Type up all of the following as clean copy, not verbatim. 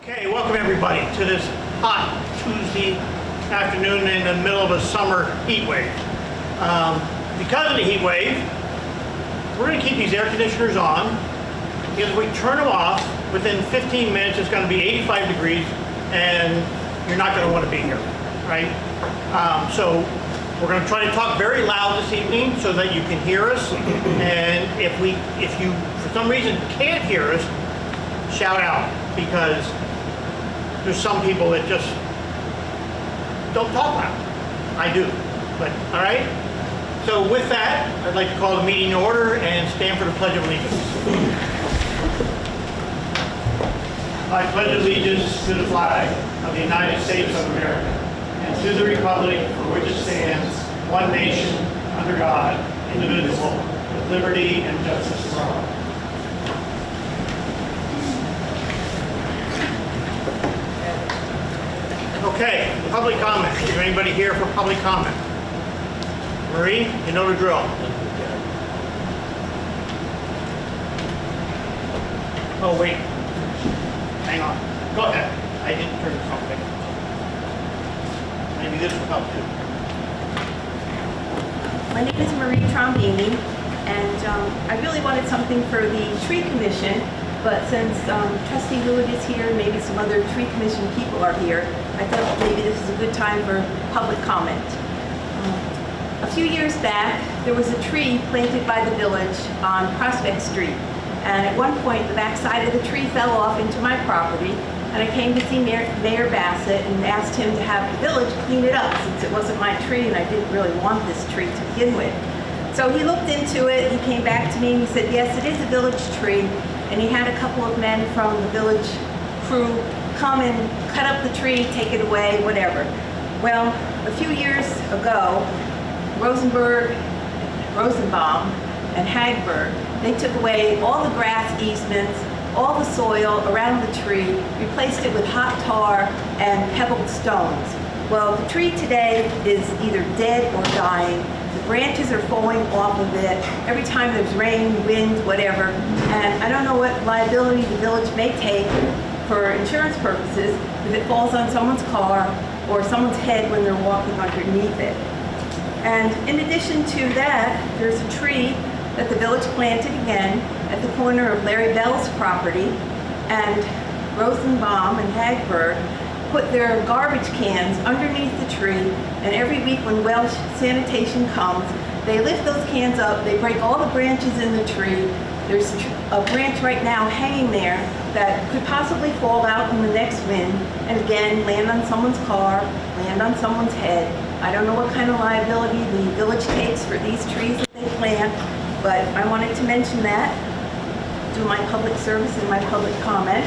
Okay, welcome everybody to this hot Tuesday afternoon in the middle of a summer heat wave. Because of the heat wave, we're going to keep these air conditioners on, because if we turn them off, within 15 minutes it's going to be 85 degrees and you're not going to want to be here, right? So we're going to try to talk very loud this evening so that you can hear us, and if you for some reason can't hear us, shout out, because there's some people that just don't talk loud. I do, but all right. So with that, I'd like to call the meeting to order and stand for the Pledge of Allegiance. I pledge allegiance to the flag of the United States of America and to the republic for which it stands, one nation, under God, indivisible, with liberty and justice for all. Okay, public comment. Is there anybody here for public comment? Marie, you know the drill. Oh, wait. Hang on. Go ahead. I didn't turn something. Maybe this will help too. My name is Marie Trombini, and I really wanted something for the tree commission, but since Trustee Lewitt is here and maybe some other tree commission people are here, I thought maybe this is a good time for public comment. A few years back, there was a tree planted by the village on Prospect Street, and at one point the back side of the tree fell off into my property, and I came to see Mayor Bassett and asked him to have the village clean it up, since it wasn't my tree and I didn't really want this tree to begin with. So he looked into it, he came back to me and he said, yes, it is a village tree, and he had a couple of men from the village crew come and cut up the tree, take it away, whatever. Well, a few years ago, Rosenberg, Rosenbaum, and Hagberg, they took away all the grass easements, all the soil around the tree, replaced it with hot tar and pebbled stones. Well, the tree today is either dead or dying. The branches are falling off of it every time there's rain, wind, whatever. And I don't know what liability the village may take for insurance purposes if it falls on someone's car or someone's head when they're walking underneath it. And in addition to that, there's a tree that the village planted again at the corner of Larry Bell's property, and Rosenbaum and Hagberg put their garbage cans underneath the tree, and every week when Welsh sanitation comes, they lift those cans up, they break all the branches in the tree. There's a branch right now hanging there that could possibly fall out in the next wind and again land on someone's car, land on someone's head. I don't know what kind of liability the village takes for these trees that they plant, but I wanted to mention that, do my public service and my public comment.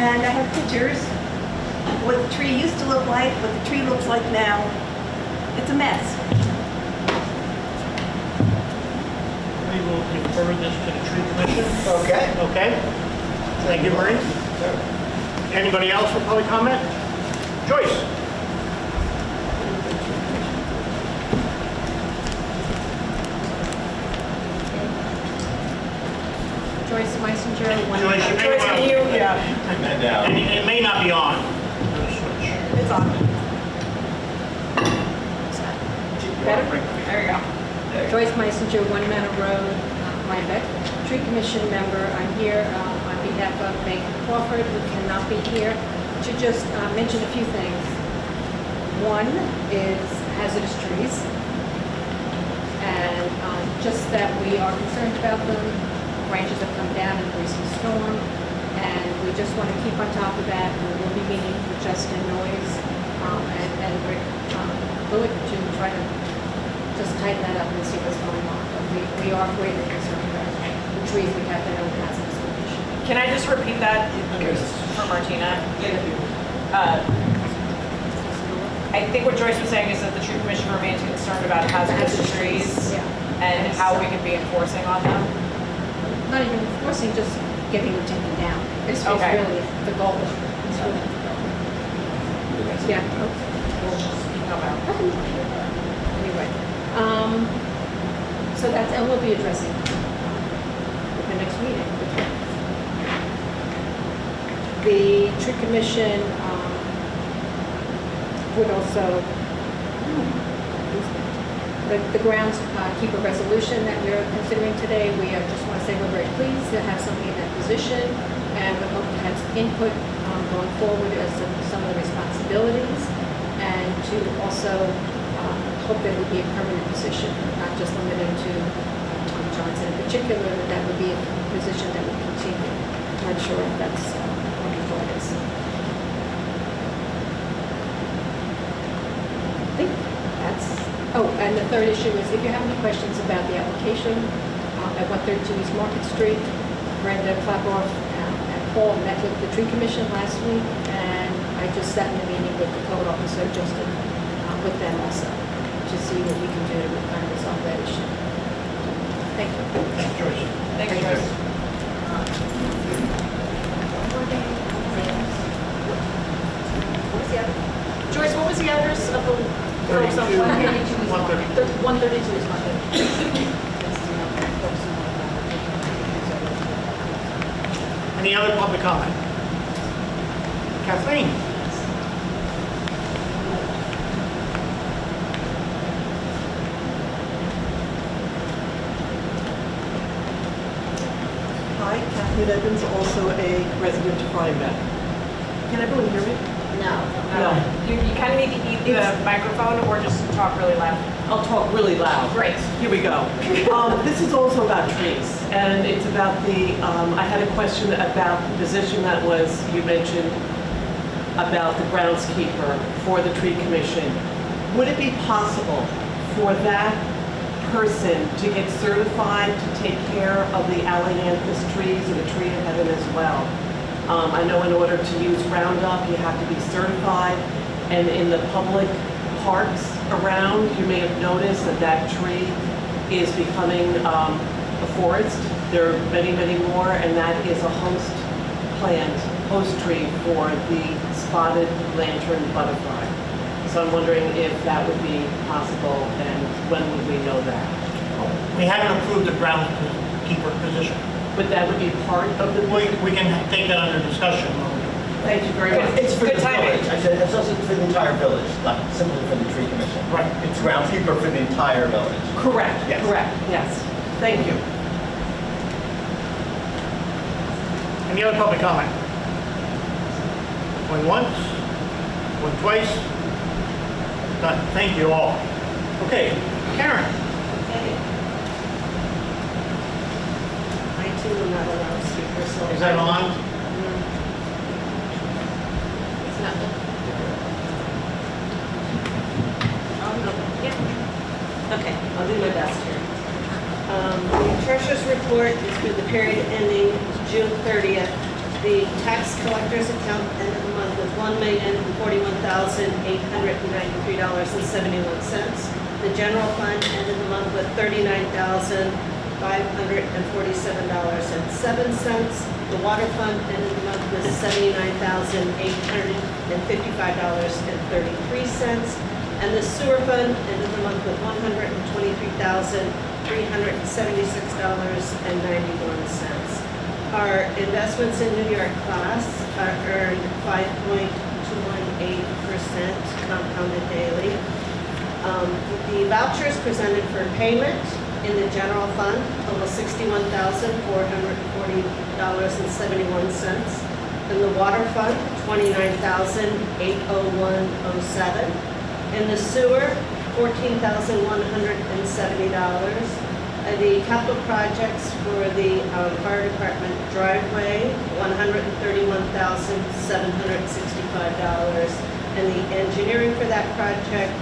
And I have pictures of what the tree used to look like, what the tree looks like now. It's a mess. We will refer this to the tree commission. Okay. Okay. Thank you, Marie. Anybody else for public comment? Joyce. Joyce Meisinger, one. Joyce, you may want to- Yeah. And it may not be on. It's on. Better? There you go. Joyce Meisinger, One Manor Road, Rhinebeck, Tree Commission member. I'm here on behalf of Meg Crawford, who cannot be here, to just mention a few things. One is hazardous trees, and just that we are concerned about them. Branches have come down in the recent storm, and we just want to keep on top of that. We will be meeting with Justin Noyes and Rick Lewitt to try to just tighten that up and see what's going on. But we are greatly concerned about the trees we have that are in hazardous condition. Can I just repeat that for Martina? I think what Joyce was saying is that the tree commission remains concerned about hazardous trees and how we could be enforcing on them. Not even enforcing, just getting them taken down. It's Okay. really the goal. It's really the goal. Yeah. Anyway, so that's, and we'll be addressing at the next meeting. The tree commission would also, the groundskeeper resolution that we're considering today, we just want to say we're very pleased to have somebody in that position, and we hope to have some input going forward as to some of the responsibilities, and to also hope that it would be a permanent position, not just limited to Tom Johnson in particular, but that would be a position that would continue. Not sure if that's what your thought is. I think that's, oh, and the third issue is if you have any questions about the application at 132 East Market Street, Brenda Klaproff and Paul met with the tree commission last week, and I just sat in a meeting with the code officer, Justin, with them also, to see what we can do to kind of resolve that issue. Thank you. Thanks, Joyce. Thank you, Joyce. Joyce, what was the address of the folks on 132. 132 is Monday. Any other public comment? Kathleen? Hi, Kathleen Evans, also a resident of Rhinebeck. Can everyone hear me? No. You kind of need to eat the microphone or just talk really loud. I'll talk really loud. Great. Here we go. This is also about trees, and it's about the, I had a question about the position that was, you mentioned, about the groundskeeper for the tree commission. Would it be possible for that person to get certified to take care of the ailanthus trees or the tree of heaven as well? I know in order to use Roundup, you have to be certified, and in the public parks around, you may have noticed that that tree is becoming a forest. There are many, many more, and that is a host plant, host tree for the spotted lantern butterfly. So I'm wondering if that would be possible, and when would we know that? We haven't approved the groundskeeper position. But that would be part of the... We can take that under discussion. Thank you very much. It's for Good the timing. village. I said it's also for the entire village, not simply for the tree commission. Right. It's groundskeeper for the entire village. Correct, Yes. correct, yes. Thank you. Any other public comment? Going once? Going twice? None. Thank you all. Okay, Karen. I too am not a loudspeaker, so. Is that on? It's not. Yeah. Okay, I'll do my best here. The treasurer's report is for the period ending June 30th. The tax collector's account ended the month with $1,041,893.71. The general fund ended the month with $39,547.07. The water fund ended the month with $79,855.33. And the sewer fund ended the month with $123,376.91. Our investments in New York class are earned 5.218% compounded daily. The vouchers presented for payment in the general fund total $61,440.71. In the water fund, $29,801.07. In the sewer, $14,170. The capital projects for the fire department driveway, $131,765. And the engineering for that project,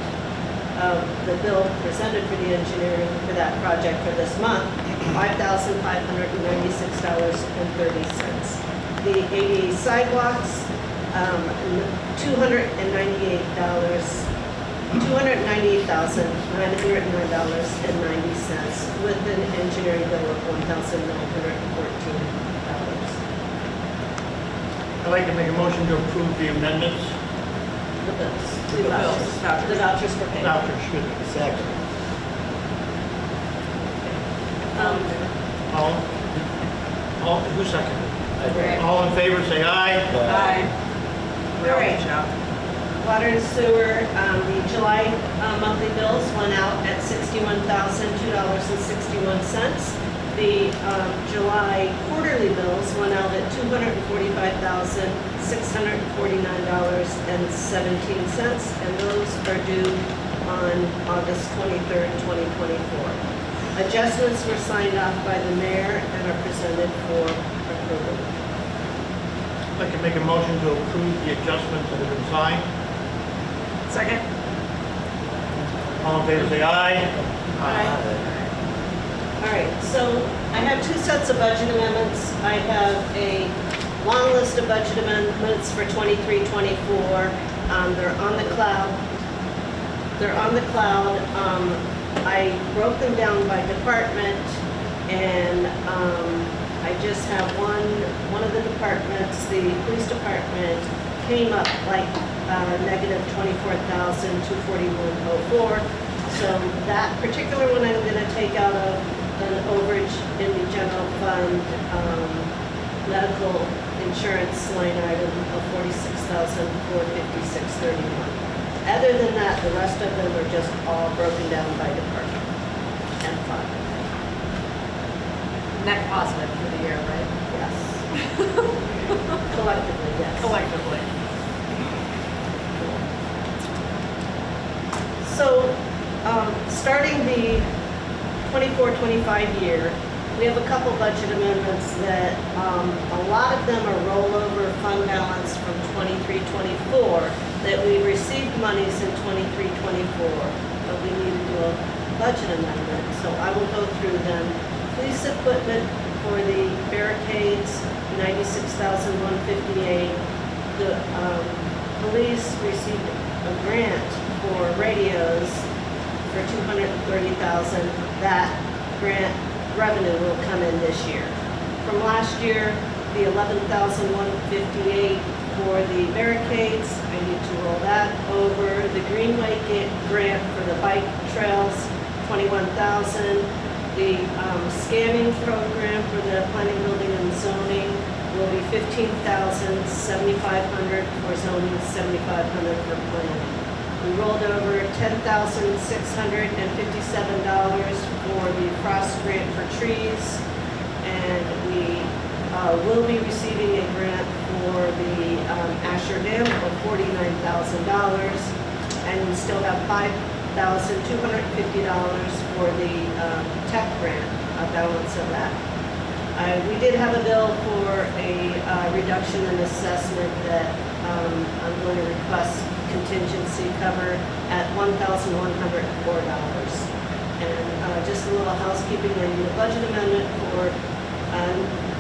the bill presented for the engineering for that project for this month, $5,596.30. The ADA sidewalks, $298,909.90 with an engineering bill of $1,914. I'd like to make a motion to approve the amendments. The bills. The vouchers for payment. Vouchers, excuse me. Second. All, who seconded? All in favor, say aye. All right. Water and sewer, the July monthly bills went out at $61,002.61. The July quarterly bills went out at $245,649.17, and those are due on August 23rd, 2024. Adjustments were signed off by the mayor and are presented for approval. I'd like to make a motion to approve the adjustments that have been signed. Second. All in favor, say aye. All right, so I have two sets of budget amendments. I have a long list of budget amendments for 23-24. They're on the cloud. I broke them down by department, and I just have one of the departments, the police department, came up like negative $24,241.04. So that particular one I'm going to take out of an overage in the general fund medical insurance line item of $46,456.31. Other than that, the rest of them are just all broken down by department and fund. Net positive for the year, right? Yes. Collectively, yes. Collectively. So, starting the 24-25 year, we have a couple budget amendments that, a lot of them are rollover fund balance from 23-24 that we received monies in 23-24, but we need to do a budget amendment. So I will go through them. Police equipment for the barricades, $96,158. The police received a grant for radios for $230,000. That grant revenue will come in this year. From last year, the $11,158 for the barricades, I need to roll that over. The Greenway grant for the bike trails, $21,000. The scanning program for the planning, building, and zoning will be $15,750 for zoning, $7,500 for planning. We rolled over $10,657 for the frost grant for trees, and we will be receiving a grant for the Asher Dam of $49,000, and we still have $5,250 for the tech grant, a balance of that. We did have a bill for a reduction in assessment that I'm going to request contingency cover at $1,104. And just a little housekeeping, I need a budget amendment for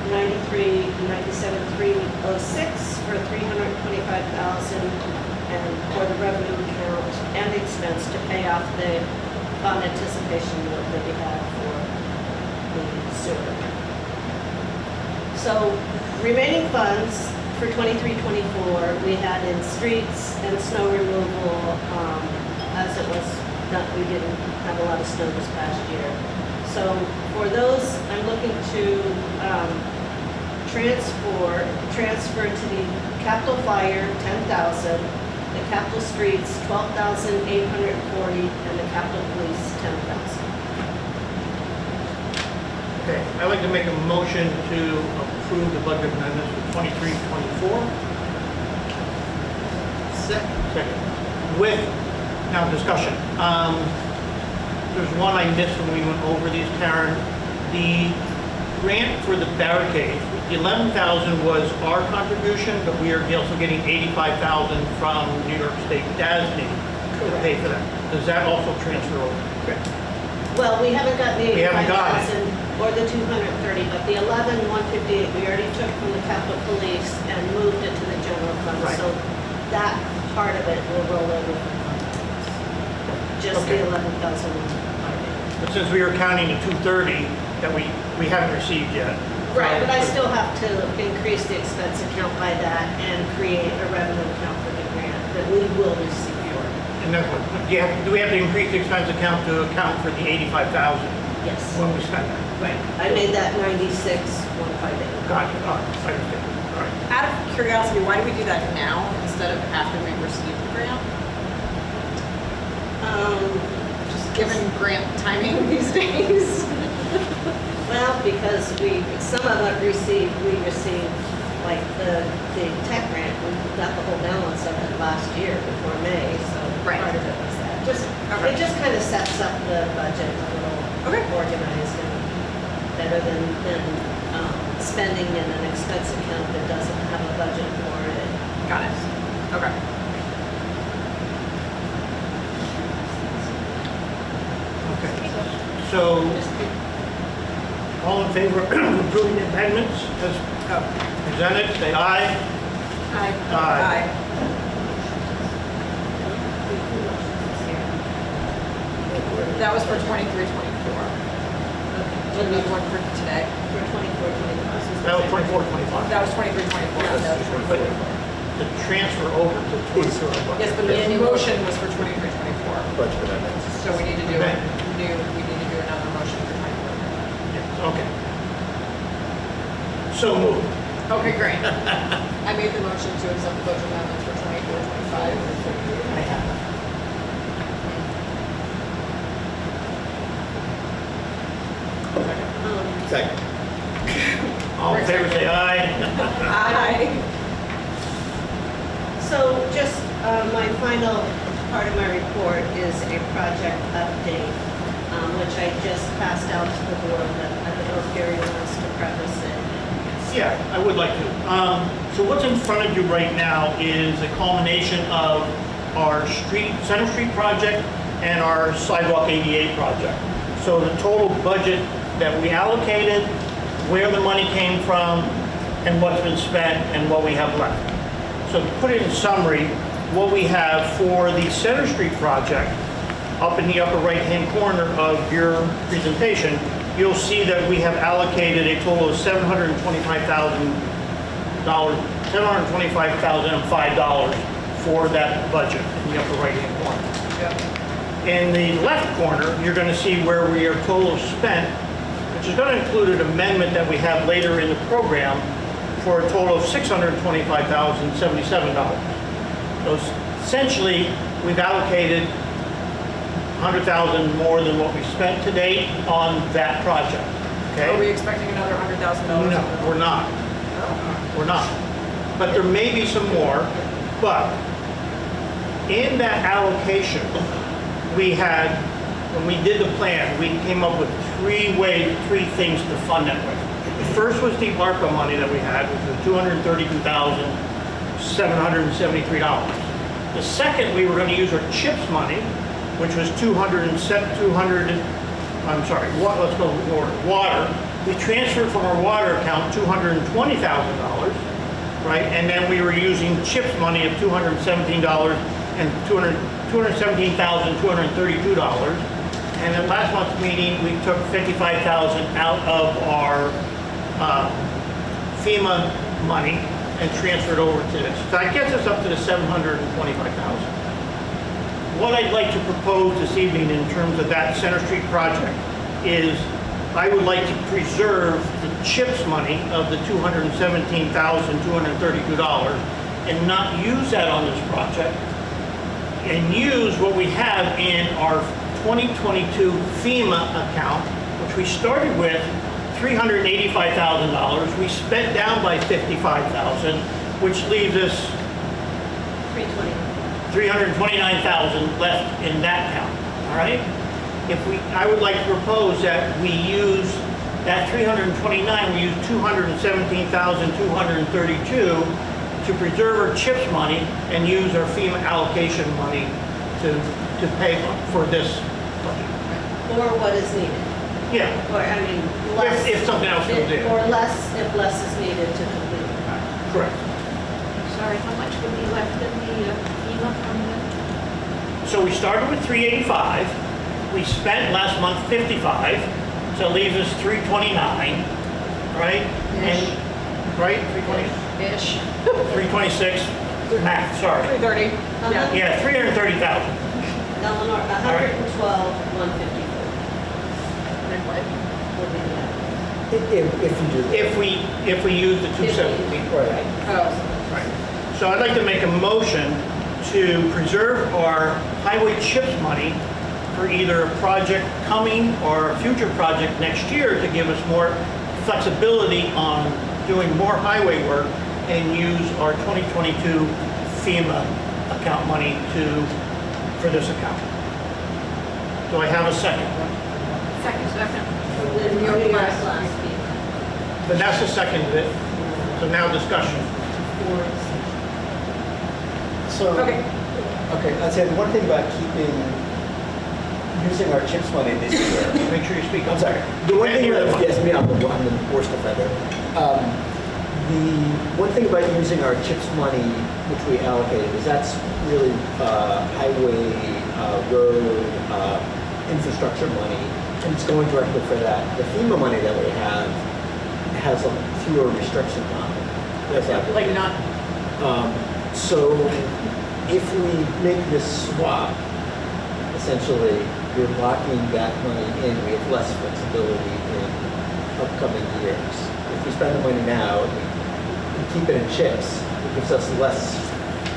97,306 for $325,000, and for the revenue account and expense to pay off the bond anticipation note that we had for the sewer. So remaining funds for 23-24, we had in streets and snow removal, as it was not, we didn't have a lot of snow this past year. So for those, I'm looking to transfer to the capital fire, $10,000, the capital streets, $12,840, and the capital police, $10,000. Okay, I'd like to make a motion to approve the budget amendments for 23-24. Second. With, now discussion. There's one I missed when we went over these, Karen. The grant for the barricades, the $11,000 was our contribution, but we are also getting $85,000 from New York State DASNY to pay for that. Does that also transfer over? Okay. Well, we haven't got the We haven't got it. 85,000 or the 230, but the 11,158 we already took from the Capitol Police and moved it to the general fund. Right. So that part of it will roll over from fund balance. Just Okay. the 11,000. But since we were counting the 230 that we haven't received yet. Right, but I still have to increase the expense account by that and create a revenue account for the grant that we will receive for. And that's what, do we have to increase the expense account to account for the $85,000? Yes. when we spent that. Right. I made that 96,158. Got it, all right, I understand, all right. Out of curiosity, why do we do that now instead of after we receive the grant? Just given grant timing these days. Well, because some of it we received, like the tech grant, we got the whole balance of it last year before May, so Right. part of it was that. Okay. It just kind of sets up the budget a little Okay. organized and better than spending in an expense account that doesn't have a budget for it. Got it. Okay. Okay, so, all in favor of approving the amendments as presented, say aye. Aye. That was for 23, 24. Do you need one for today? For 24, 25. That was 24, 25. That was 23, 24. But the transfer over to 24. Yes, but the motion was for 23, 24. Budget amendments. So we need to do Okay. we need to do another motion for 24. Yeah, okay. So moved. Okay, great. I made the motion to accept the budget amendments for 24, 25. I have. Second. All in favor, say aye. Aye. So just my final part of my report is a project update, which I just passed out to the board, but I don't know if Gary wants to preface it. Yeah, I would like to. So what's in front of you right now is a culmination of our Center Street project and our sidewalk ADA project. So the total budget that we allocated, where the money came from, and what's been spent, and what we have left. So to put it in summary, what we have for the Center Street project, up in the upper right-hand corner of your presentation, you'll see that we have allocated a total of $725,005 for that budget in the upper right-hand corner. In the left corner, you're going to see where we are total spent, which is going to include an amendment that we have later in the program for a total of $625,077. So essentially, we've allocated $100,000 more than what we spent to date on that project, okay? Are we expecting another $100,000? No, we're not. We're not. But there may be some more, but in that allocation, we had, when we did the plan, we came up with three things to fund that with. The first was the ARPA money that we had, which was $232,773. The second, we were going to use our CHIPS money, which was let's go in order. Water. We transferred from our water account $220,000, right? And then we were using CHIPS money of $217,232. And at last month's meeting, we took $55,000 out of our FEMA money and transferred over to this. So that gets us up to the $725,000. What I'd like to propose this evening in terms of that Center Street project is I would like to preserve the CHIPS money of the $217,232 and not use that on this project and use what we have in our 2022 FEMA account, which we started with $385,000. We spent down by $55,000, which leaves us 329,000 left in that account, all right? I would like to propose that we use that 329, we use 217,232 to preserve our CHIPS money and use our FEMA allocation money to pay for this budget. Or what is needed. Yeah, Or, I mean, less. if something else comes in. Or less, if less is needed to complete the project. Correct. Sorry, how much would be left in the FEMA from the? So we started with 385. We spent last month 55, so it leaves us 329, right? And, right, 320? Ish. 326, math, sorry. 330. Yeah. Yeah, 330,000. Eleanor, 112,154. what would be the If you do. If we use the 217. Right. Oh, Right. So I'd like to make a motion to preserve our highway CHIPS money for either a project coming or a future project next year to give us more flexibility on doing more highway work and use our 2022 FEMA account money for this account. Do I have a second? second. Then you're last. Vanessa seconded it. So now discussion. So, Okay. okay, I'd say the one thing about using our CHIPS money this year. Make sure you speak up. I'm sorry. The one thing Hear the about, mic. yes, me, I'm the worst offender. The one thing about using our CHIPS money, which we allocated, is that's really highway, road, infrastructure money, and it's going directly for that. The FEMA money that we have has fewer restrictions on it. That's Like not, so if we make this swap, essentially, you're locking that money in. We have less flexibility in upcoming years. If we spend the money now, we keep it in chips, it gives us less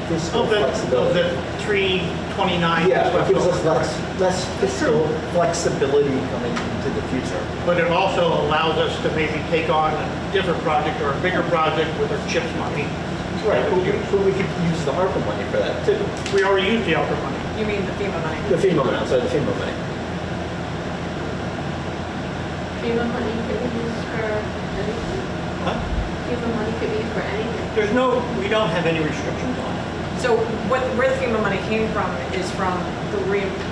fiscal Of the flexibility. 329. Yeah, that's it gives left us over. less fiscal flexibility coming into the future. But it also allows us to maybe take on a different project or a bigger project with our CHIPS money. Right, but we could use the ARPA money for that too. We already used the ARPA money. you mean the FEMA money? The FEMA money, I'm sorry, the FEMA money. FEMA money could be used for anything? Huh? FEMA money could be used for anything? We don't have any restrictions on it. So where the FEMA money came from is from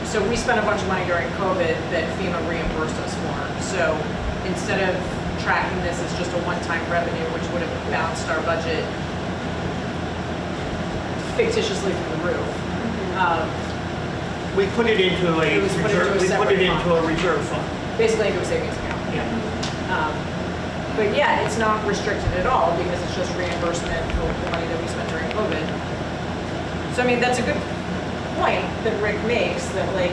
so we spent a bunch of money during COVID that FEMA reimbursed us for. So instead of tracking this as just a one-time revenue, which would have bounced our budget fictitiously through the roof, We put it into a It was put reserve, into a we put it separate into a reserve fund. basically into a savings account. Yeah. But yeah, it's not restricted at all because it's just reimbursement for the money that we spent during COVID. So I mean, that's a good point that Rick makes, that like,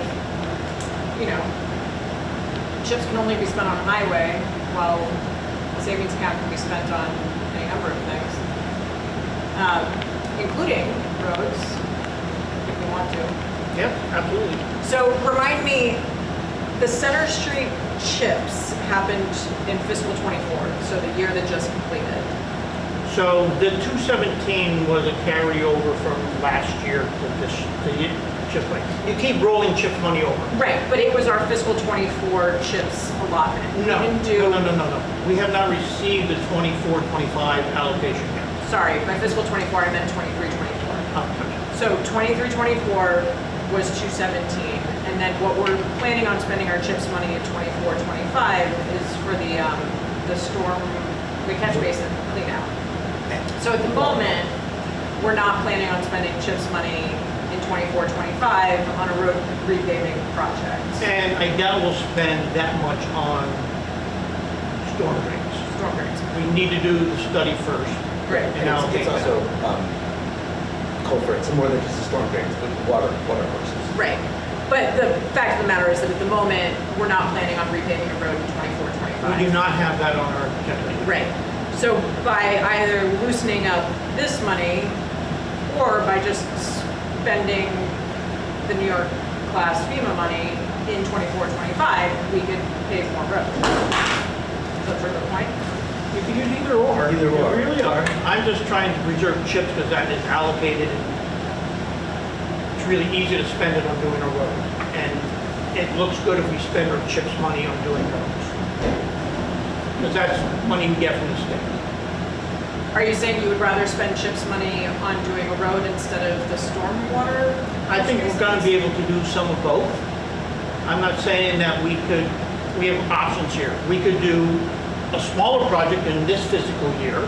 you know, chips can only be spent on a highway while the savings account can be spent on any number of things, including roads, if we want to. Yep, absolutely. So remind me, the Center Street chips happened in fiscal '24, so the year that just completed. So the 217 was a carryover from last year to this, CHIPS money. You keep rolling CHIPS money over. Right, but it was our fiscal '24 chips allotment. No, We didn't do, no. We have not received the 24-25 allocation yet. sorry, by fiscal '24, I meant '23-24. Oh, So '23-24 was 217, and then what we're planning on spending our CHIPS money in '24-25 is for the storm, the catch basin clean out. So at the moment, we're not planning on spending CHIPS money in '24-25 on a road repaving project. And I doubt we'll spend that much on storm drains. Storm drains. We need to do the study first. Right. And allocate It's that. also culverts, more than just the storm drains, but water courses. Right. But the fact of the matter is that at the moment, we're not planning on repaving a road in '24-25. We do not have that on our agenda. Right. So by either loosening up this money or by just spending the New York class FEMA money in '24-25, we could pave more roads. That's a good point. You can use either or. Either or. You really are. I'm just trying to preserve CHIPS because that is allocated. It's really easy to spend it on doing a road. And it looks good if we spend our CHIPS money on doing roads. Because that's money we get from the state. Are you saying you would rather spend CHIPS money on doing a road instead of the stormwater? I think we're going to be able to do some of both. I'm not saying that we have options here. We could do a smaller project in this fiscal year,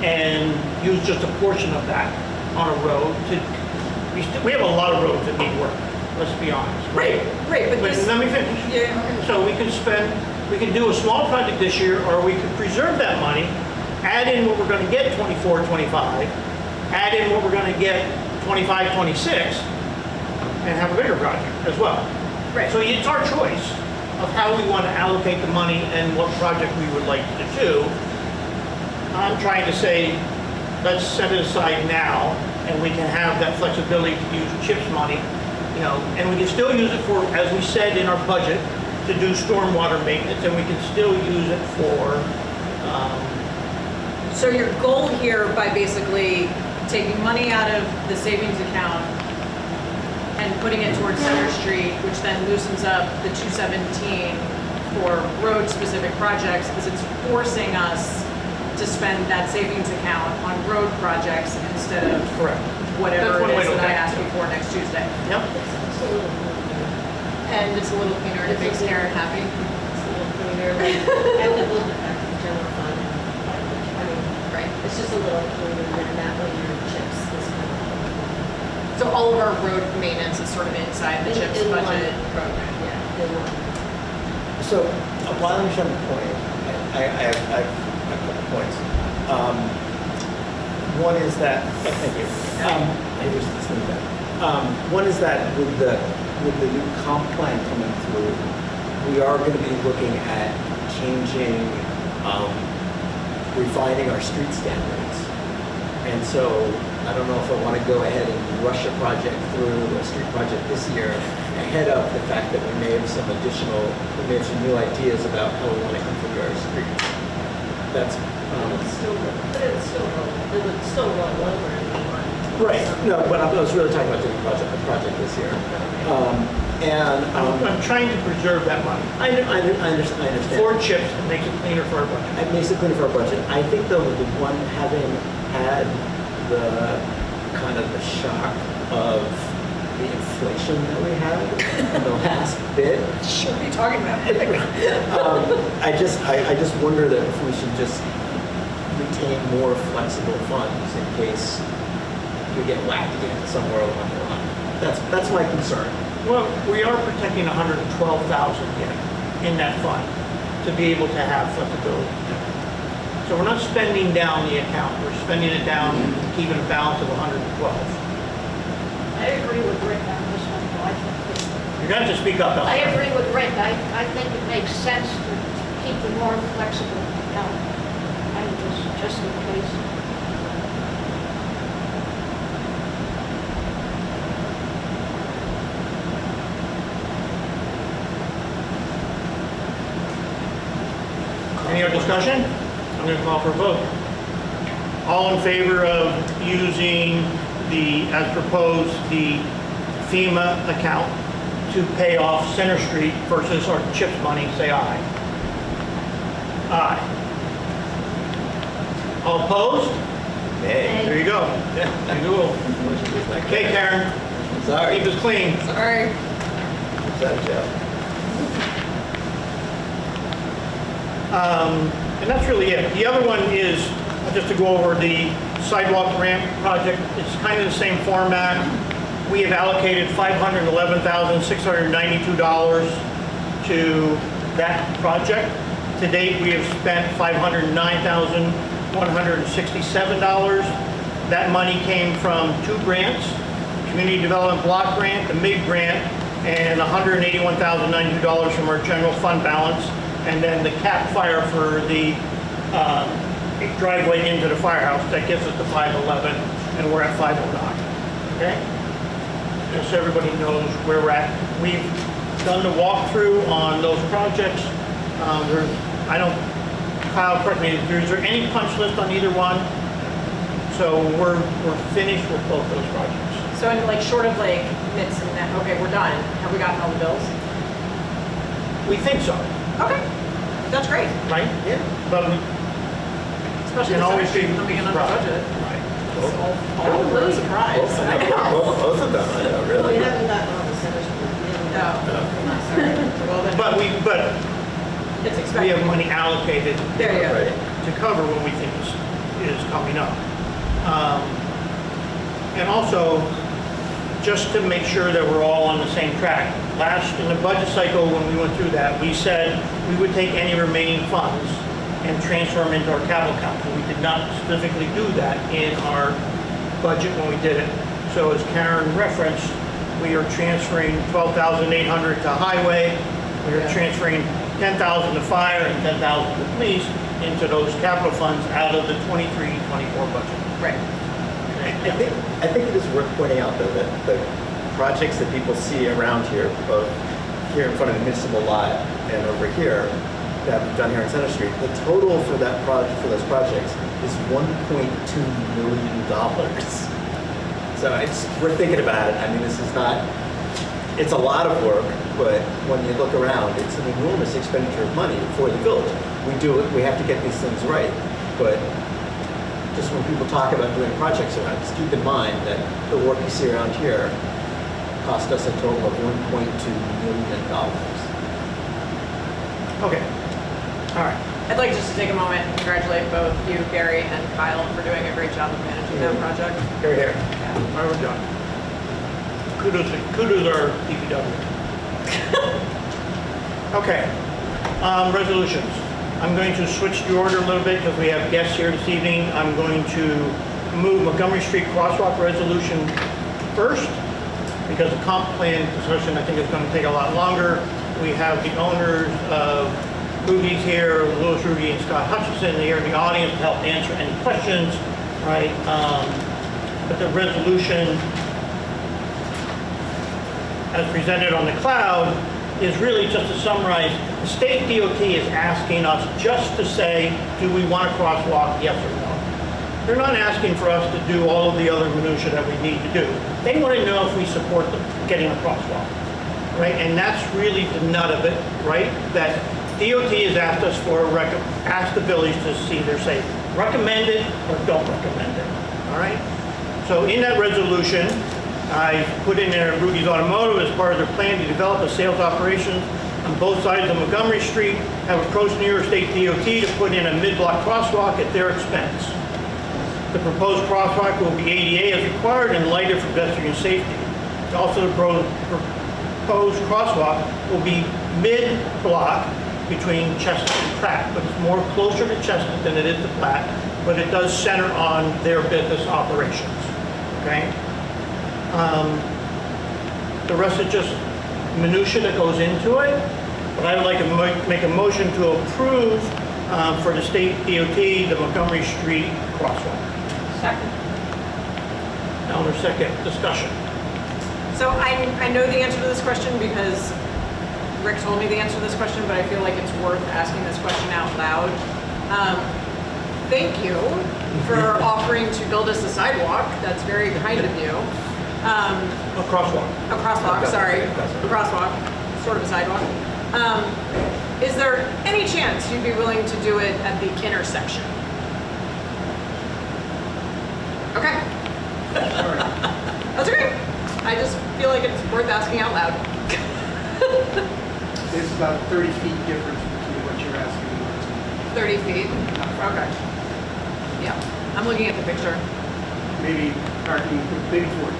and use just a portion of that on a road we have a lot of roads that need work, let's be honest. Right, but But this, let me finish. yeah, So we could do a small project this year, or we could preserve that money, add in what we're gonna get 24-25, add in what we're gonna get 25-26, and have a bigger project as well. right. So it's our choice. of how we want to allocate the money and what project we would like to do. I'm trying to say, let's set it aside now, and we can have that flexibility to use CHIPS money, you know, and we can still use it for, as we said in our budget, to do stormwater maintenance, and we can still use it for, So your goal here by basically taking money out of the savings account and putting it towards Center Street, which then loosens up the 217 for road-specific projects, is it's forcing us to spend that savings account on road projects instead of correct. whatever That's one it way is to that I look at it. asked you for next Tuesday. Yep. It's a little cleaner. And it's a little cleaner and it makes Karen happy. It's a little cleaner. Like, I have to move it back to the general fund. I mean, Right. it's just a little cleaner than that when your chips is kind of. So all of our road maintenance is sort of inside the CHIPS in one budget. program, yeah, in one. So, while I'm on the point, I have a couple points. One is that, thank you. I just listened to that. One is that with the new comp plan coming through, we are going to be looking at changing, refining our street standards. And so, I don't know if I want to go ahead and rush a project through, a street project this year, ahead of the fact that we may have some new ideas about how we want to configure our streets. That's, But it would still roll over in one. right, no, but I was really talking about doing a project this year. I'm trying to preserve that money I understand. for CHIPS and make it cleaner for our budget. It makes it cleaner for our budget. I think though, the one having had the kind of the shock of the inflation that we had in the last bit, Sure, what are you talking about? I just wonder that if we should just retain more flexible funds in case we get whacked again somewhere along the line. That's my concern. Well, we are protecting 112,000 yet in that fund to be able to have flexibility. So we're not spending down the account, we're spending it down, keeping a balance of 112. I agree with Rick on this one, though. I think You're going to speak up, I Ellen. agree with Rick. I think it makes sense to keep the more flexible account. I just in case. Any other discussion? I'm going to call for a vote. All in favor of using as proposed, the FEMA account to pay off Center Street versus our CHIPS money, say aye. Aye. All opposed? There you go. You do. Okay, Karen, Sorry. keep us clean. Sorry. Is that a joke? And that's really it. The other one is, just to go over the sidewalk ramp project, it's kind of the same format. We have allocated $511,692 to that project. To date, we have spent $509,167. That money came from two grants, Community Development Block Grant, the MIG grant, and $181,092 from our general fund balance, and then the cap fire for the driveway into the firehouse. That gets us to 511, and we're at 509. Okay? Just so everybody knows where we're at. We've done the walkthrough on those projects. Kyle, correct me, is there any punch list on either one? So we're finished with both those projects. So in like short of like mitts and that, okay, we're done. Have we gotten all the bills? We think so, Okay, that's great. right? Yeah. But we Especially can the always Center be Street coming in under surprised. budget. Right. It's all over a surprise. Both of them, I know, Well, really. we haven't gotten all the centers. No. Well, then, But we it's have expected. money allocated There you go. Right. to cover what we think is coming up. And also, just to make sure that we're all on the same track, in the budget cycle, when we went through that, we said we would take any remaining funds and transfer them into our capital account. But we did not specifically do that in our budget when we did it. So as Karen referenced, we are transferring $12,800 to highway, We're Yeah. transferring 10,000 to fire and 10,000 to police into those capital funds out of the 23-24 budget. Right. I think it is worth pointing out, though, that the projects that people see around here, both here in front of the municipal lot and over here, that we've done here on Center Street, the total for that project, for those projects, is $1.2 million. So we're thinking about it. I mean, this is not, it's a lot of work, but when you look around, it's an enormous expenditure of money for the village. We have to get these things right, but just when people talk about doing projects around, just keep in mind that the work you see around here cost us a total of $1.2 million. Okay, all right. I'd like just to take a moment and congratulate both you, Gary, and Kyle for doing a great job of managing that project. Here. All right, we're done. Kudos our DPW. Okay, resolutions. I'm going to switch the order a little bit because we have guests here this evening. I'm going to move Montgomery Street Crosswalk resolution first because the comp plan discussion I think is going to take a lot longer. We have the owners of Rugy's here, Louis Rugy and Scott Hutchinson here in the audience to help answer any questions, right? But the resolution as presented on the cloud is really just to summarize. The state DOT is asking us just to say, do we want a crosswalk, yes or no? They're not asking for us to do all of the other minutia that we need to do. They want to know if we support getting a crosswalk, right? And that's really the nut of it, right? That DOT has asked us asked the village to see either say recommend it or don't recommend it, all right? So in that resolution, I put in there Rugy's Automotive as part of their plan to develop a sales operations on both sides of Montgomery Street, have approached New York State DOT to put in a mid-block crosswalk at their expense. The proposed crosswalk will be ADA as required and lighter for pedestrian safety. Also, the proposed crosswalk will be mid-block between Chestnut and Pratt, but it's more closer to Chestnut than it is to Pratt, but it does center on their business operations, okay? The rest is just minutia that goes into it, but I would like to make a motion to approve for the state DOT, the Montgomery Street crosswalk. Second. Elmer, second, discussion. So I know the answer to this question because Rick told me the answer to this question, but I feel like it's worth asking this question out loud. Thank you for offering to build us a sidewalk. That's very kind of you. A crosswalk. A crosswalk, sorry. A crosswalk, sort of a sidewalk. Is there any chance you'd be willing to do it at the intersection? Okay. That's okay. I just feel like it's worth asking out loud. There's about 30 feet difference between what you're asking and what's 30 feet? Okay. Yeah, I'm looking at the picture. maybe parking, maybe 40.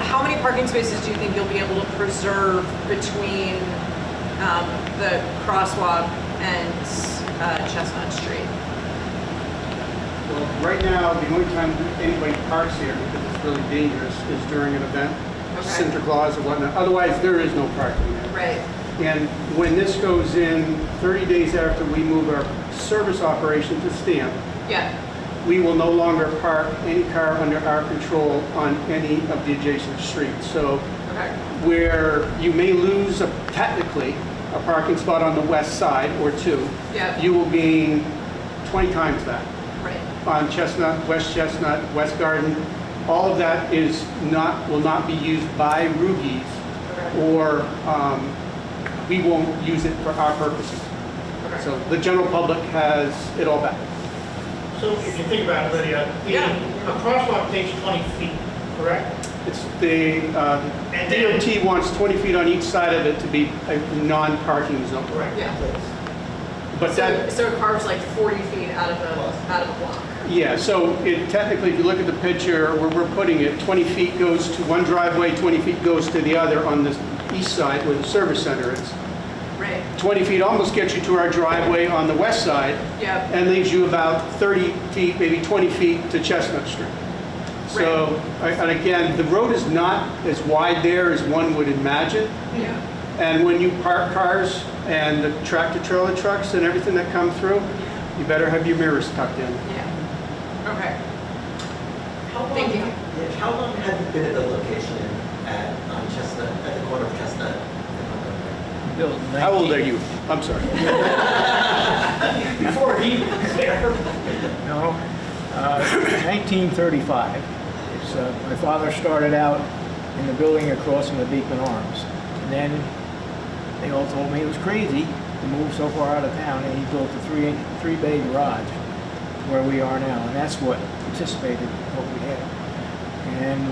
How many parking spaces do you think you'll be able to preserve between the crosswalk and Chestnut Street? Well, right now, the only time anybody parks here, because it's really dangerous, is during an event, Okay. Santa Claus or whatnot. Otherwise, there is no parking there. Right. And when this goes in 30 days after we move our service operation to Stamp, Yeah. we will no longer park any car under our control on any of the adjacent streets. So Okay. where you may lose technically a parking spot on the west side or two, Yeah. you will gain 20 times that. Right. On Chestnut, West Garden, all of that will not be used by Rugy's, Okay. or we won't use it for our purposes. Okay. So the general public has it all back. So if you think about it, Lydia, Yeah. a crosswalk takes 20 feet, correct? It's the And then- DOT wants 20 feet on each side of it to be a non-parking zone. Correct. Yeah. But that, So it carves like 40 feet out of the block. yeah, so it technically, if you look at the picture where we're putting it, 20 feet goes to one driveway, 20 feet goes to the other on the east side where the service center is. Right. 20 feet almost gets you to our driveway on the west side Yeah. and leaves you about 30 feet, maybe 20 feet to Chestnut Street. So, and again, the road is not as wide there as one would imagine. Yeah. And when you park cars and the tractor trailer trucks and everything that come through, you better have your mirrors tucked in. Yeah. Okay. Thank you. Yeah, how long have you been at the location on Chestnut, at the corner of Chestnut and Built in How old 19 are you? I'm sorry. Before he was there. No, 1935. It's, my father started out in the building across from the Beekman Arms. And then they all told me it was crazy to move so far out of town, and he built a three-bay garage where we are now. And that's what anticipated what we had. And,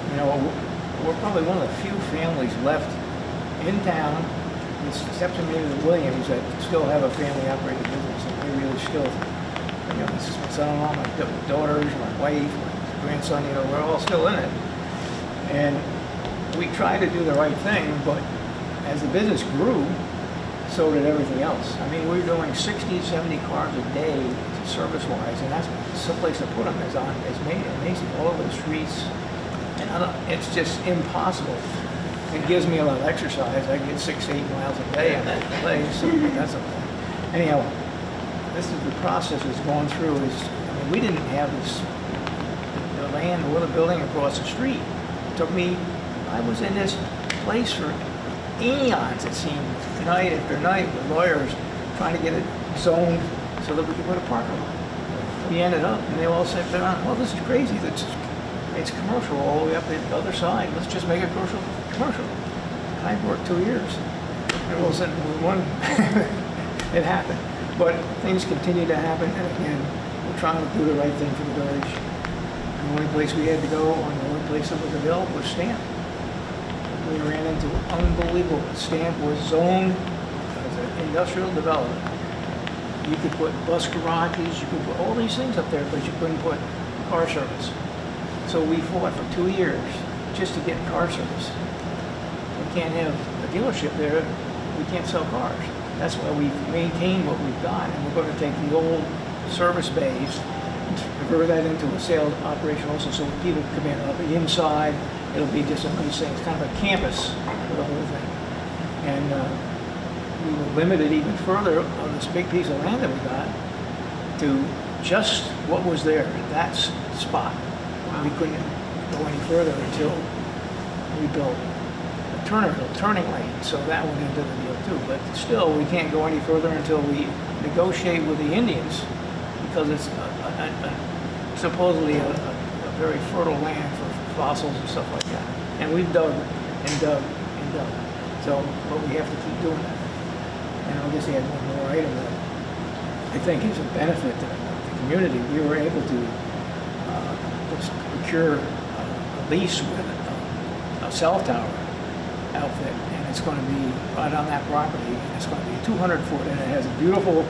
you know, we're probably one of the few families left in town, except for maybe the Williams, that still have a family-operated business. And they really still, you know, this is my son-in-law, my daughters, my wife, my grandson, you know, we're all still in it. And we tried to do the right thing, but as the business grew, so did everything else. I mean, we were doing 60, 70 cars a day service-wise, and that's someplace to put them is amazing, all over the streets. And it's just impossible. It gives me a lot of exercise. I get 6 to 8 miles a day on that place, so that's okay. Anyhow, this is the process is going through is, I mean, we didn't have this, the land or the building across the street. It took me, I was in this place for eons, it seemed, night after night with lawyers trying to get it zoned so that we could put a parking lot. We ended up, and they all said, well, this is crazy. It's commercial all the way up the other side. Let's just make it commercial. And I worked 2 years. And all of a sudden, it happened. But things continue to happen, and again, we're trying to do the right thing for the village. The only place we had to go, and the only place that was available was Stamp. We ran into unbelievable. Stamp was zoned as an industrial development. You could put bus garages, you could put all these things up there, but you couldn't put car service. So we fought for 2 years just to get car service. We can't have a dealership there, we can't sell cars. That's why we've maintained what we've got, and we're going to take the old service bays, convert that into a sales operation also, so when people come in, it'll be inside, it'll be just a nice thing, it's kind of a campus for the whole thing. And we were limited even further on this big piece of land that we got to just what was there at that spot. We couldn't go any further until we built a turning lane, so that went into the deal too. But still, we can't go any further until we negotiate with the Indians, because it's supposedly a very fertile land for fossils and stuff like that. And we've dug and dug and dug. So, but we have to keep doing that. And I'll just add one more item that I think is a benefit to the community. We were able to procure a lease with a cell tower outfit, and it's going to be right on that property, and it's going to be 200 foot, and it has a beautiful,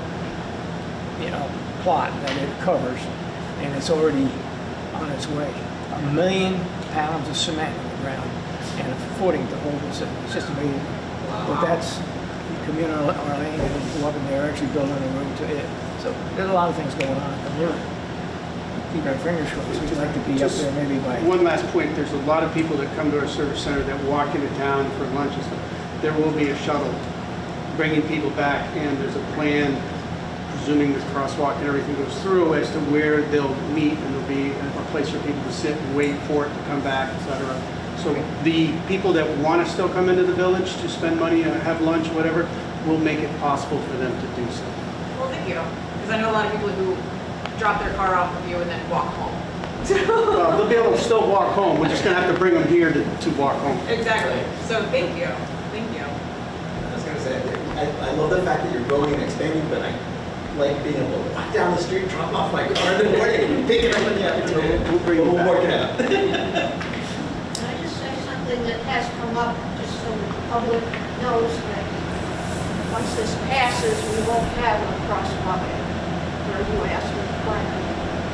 you know, plot that it covers, and it's already on its way. 1 million pounds of cement in the ground and a footing to hold this. It's just amazing. But that's the community, our land, and go up in there, actually building a road to it. So there's a lot of things going on. And we're keep our fingers crossed. We'd like to be up there maybe by. One last point, there's a lot of people that come to our service center that walk into town for lunch and stuff. There will be a shuttle bringing people back, and there's a plan, presuming this crosswalk and everything goes through, as to where they'll meet, and there'll be a place for people to sit and wait for it to come back, etc. So the people that want to still come into the village to spend money and have lunch, whatever, will make it possible for them to do so. Well, thank you, because I know a lot of people who drop their car off with you and then walk home. Well, they'll be able to still walk home. We're just going to have to bring them here to walk home. Exactly. So thank you. Thank you. I was going to say, I love the fact that you're growing and expanding, but I like being able to walk down the street, drop off my car in the morning, and pick it up in the afternoon. We'll bring you back. work it out. Can I just say something that has come up, just so the public knows that once this passes, we won't have a crosswalk where you asked me to plan,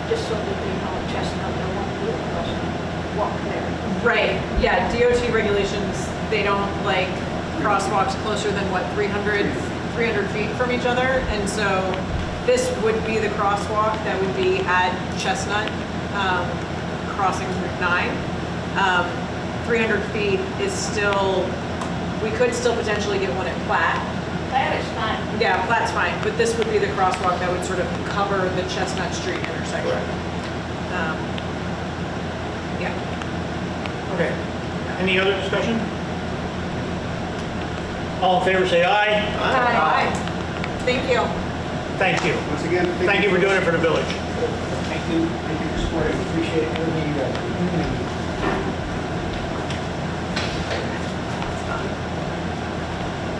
just so that they know Chestnut, there won't be a crosswalk there. Right. Yeah. DOT regulations, they don't like crosswalks closer than what 300 feet from each other, and so this would be the crosswalk that would be at Chestnut, crossing Route 9. 300 feet is still We could still potentially get one at Platt. That is fine. Yeah, Platt's fine, but this would be the crosswalk that would sort of cover the Chestnut Street intersection. Yeah. Okay. Any other discussion? All in favor, say aye. Aye. Thank you. Thank you. Once again, Thank you for doing it for the village. Thank you for supporting, appreciate everything you guys do.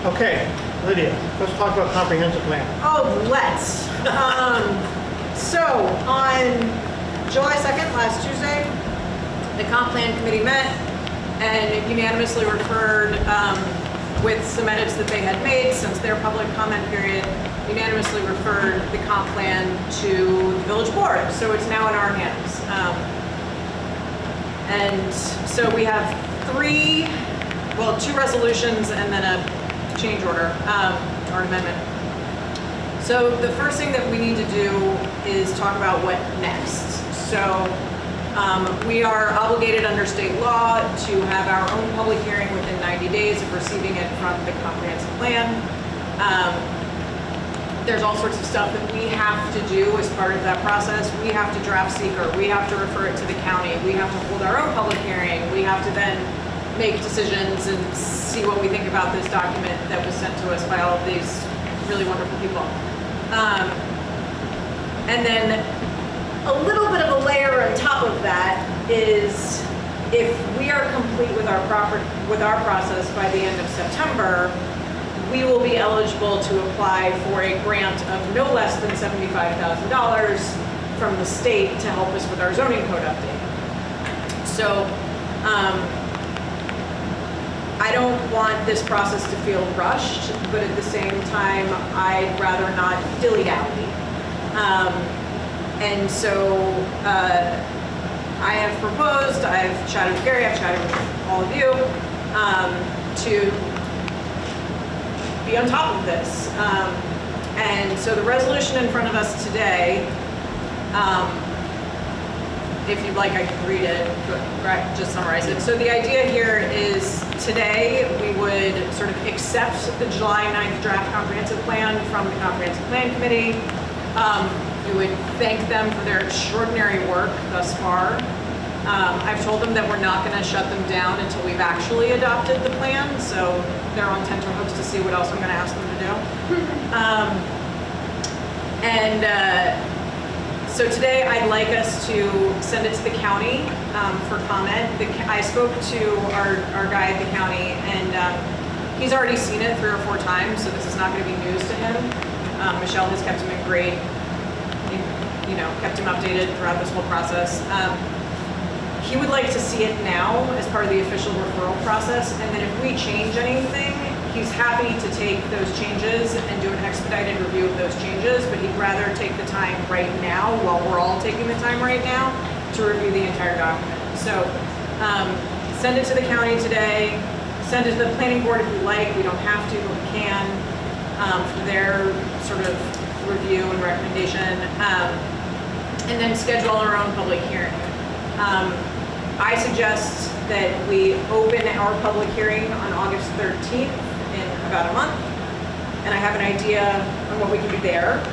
Okay, Lydia, let's talk about comprehensive plan. Oh, let's. So on July 2nd, last Tuesday, the comp plan committee met and unanimously referred with some edits that they had made since their public comment period, unanimously referred the comp plan to the village board. So it's now in our hands. And so we have two resolutions and then a change order or an amendment. So the first thing that we need to do is talk about what next. So we are obligated under state law to have our own public hearing within 90 days of receiving it from the comprehensive plan. There's all sorts of stuff that we have to do as part of that process. We have to draft seeker. We have to refer it to the county. We have to hold our own public hearing. We have to then make decisions and see what we think about this document that was sent to us by all of these really wonderful people. And then a little bit of a layer on top of that is if we are complete with our process by the end of September, we will be eligible to apply for a grant of no less than $75,000 from the state to help us with our zoning code update. So I don't want this process to feel rushed, but at the same time, I'd rather not dilly-dally. And so I have proposed, I've chatted with Gary, I've chatted with all of you, to be on top of this. And so the resolution in front of us today, if you'd like, I can read it, but just summarize it. So the idea here is today we would sort of accept the July 9th draft comprehensive plan from the Comprehensive Plan Committee. We would thank them for their extraordinary work thus far. I've told them that we're not going to shut them down until we've actually adopted the plan, so they're on tenterhooks to see what else I'm going to ask them to do. So today I'd like us to send it to the county for comment. I spoke to our guy at the county, and he's already seen it 3 or 4 times, so this is not going to be news to him. Michelle has kept him in great, kept him updated throughout this whole process. He would like to see it now as part of the official referral process, and then if we change anything, he's happy to take those changes and do an expedited review of those changes, but he'd rather take the time right now, while we're all taking the time right now, to review the entire document. So send it to the county today, send it to the planning board if you like, we don't have to, but we can, for their sort of review and recommendation, and then schedule our own public hearing. I suggest that we open our public hearing on August 13th in about a month, and I have an idea on what we can do there.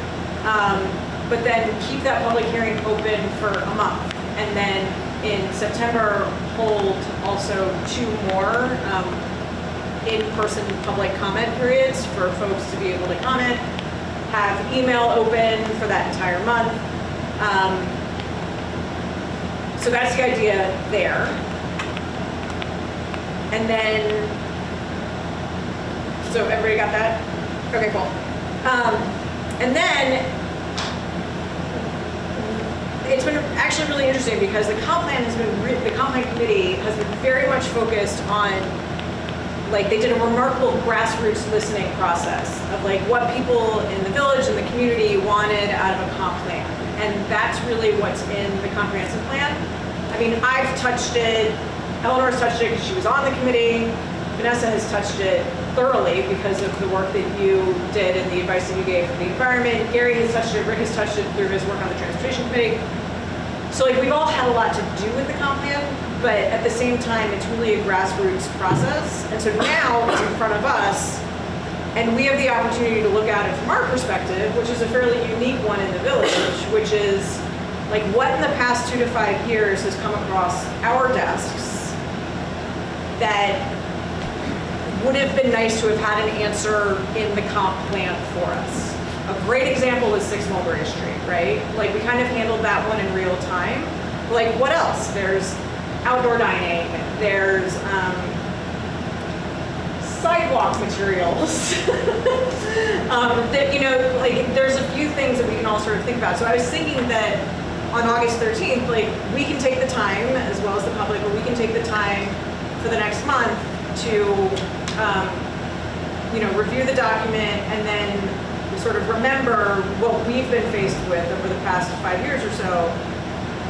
But then keep that public hearing open for a month, and then in September hold also 2 more in-person public comment periods for folks to be able to comment. Have email open for that entire month. So that's the idea there. And then, so everybody got that? Okay, cool. And then, it's been actually really interesting because the comp plan the comp plan committee has been very much focused on, like, they did a remarkable grassroots listening process of like what people in the village and the community wanted out of a comp plan. And that's really what's in the comprehensive plan. I mean, I've touched it, Eleanor's touched it because she was on the committee, Vanessa has touched it thoroughly because of the work that you did and the advice that you gave for the environment. Gary has touched it, Rick has touched it through his work on the transportation committee. So like we've all had a lot to do with the comp plan, but at the same time, it's really a grassroots process. And so now it's in front of us, and we have the opportunity to look at it from our perspective, which is a fairly unique one in the village, which is like what in the past 2 to 5 years has come across our desks that would have been nice to have had an answer in the comp plan for us. A great example is 6 Mulberry Street, right? Like we kind of handled that one in real time. Like what else? There's outdoor dining, there's sidewalk materials. That, you know, like there's a few things that we can all sort of think about. So I was thinking that on August 13th, like we can take the time, as well as the public, but we can take the time for the next month to, you know, review the document and then sort of remember what we've been faced with over the past 5 years or so,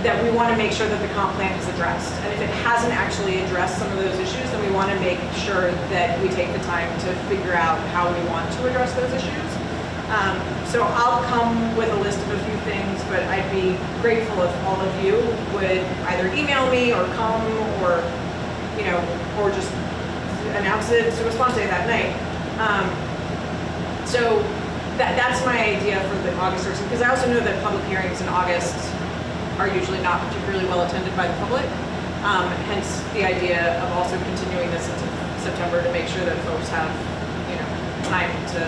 that we want to make sure that the comp plan is addressed. And if it hasn't actually addressed some of those issues, then we want to make sure that we take the time to figure out how we want to address those issues. So I'll come with a list of a few things, but I'd be grateful if all of you would either email me or come or, you know, or just announce it to response day that night. So that's my idea for the August 13th, because I also know that public hearings in August are usually not particularly well attended by the public. Hence the idea of also continuing this into September to make sure that folks have, you know, time to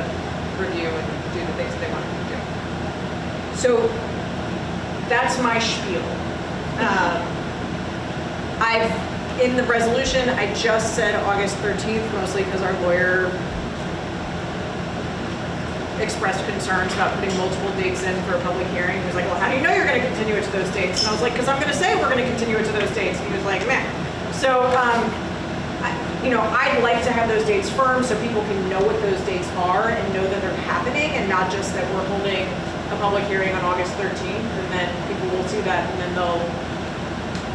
review and do the things that they want to do. So that's my spiel. In the resolution, I just said August 13th, mostly because our lawyer expressed concerns about putting multiple dates in for a public hearing. He was like, well, how do you know you're going to continue it to those dates? And I was like, because I'm going to say we're going to continue it to those dates. And he was like, meh. So, you know, I'd like to have those dates firm so people can know what those dates are and know that they're happening, and not just that we're holding a public hearing on August 13th and then people will see that and then they'll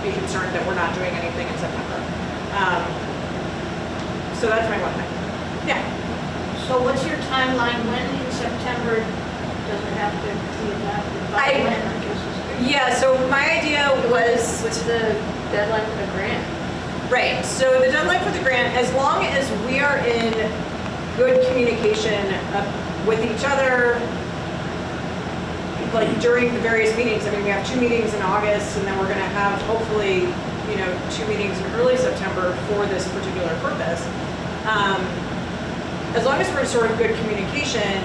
be concerned that we're not doing anything in September. So that's my one thing. Yeah. So what's your timeline? When in September does it have to be adopted? By when, I guess is Yeah, so my idea was... What's the deadline for the grant? Right, so the deadline for the grant, as long as we are in good communication with each other, like during the various meetings. I mean, we have 2 meetings in August, and then we're gonna have hopefully, you know, 2 meetings in early September for this particular purpose. As long as we're in sort of good communication,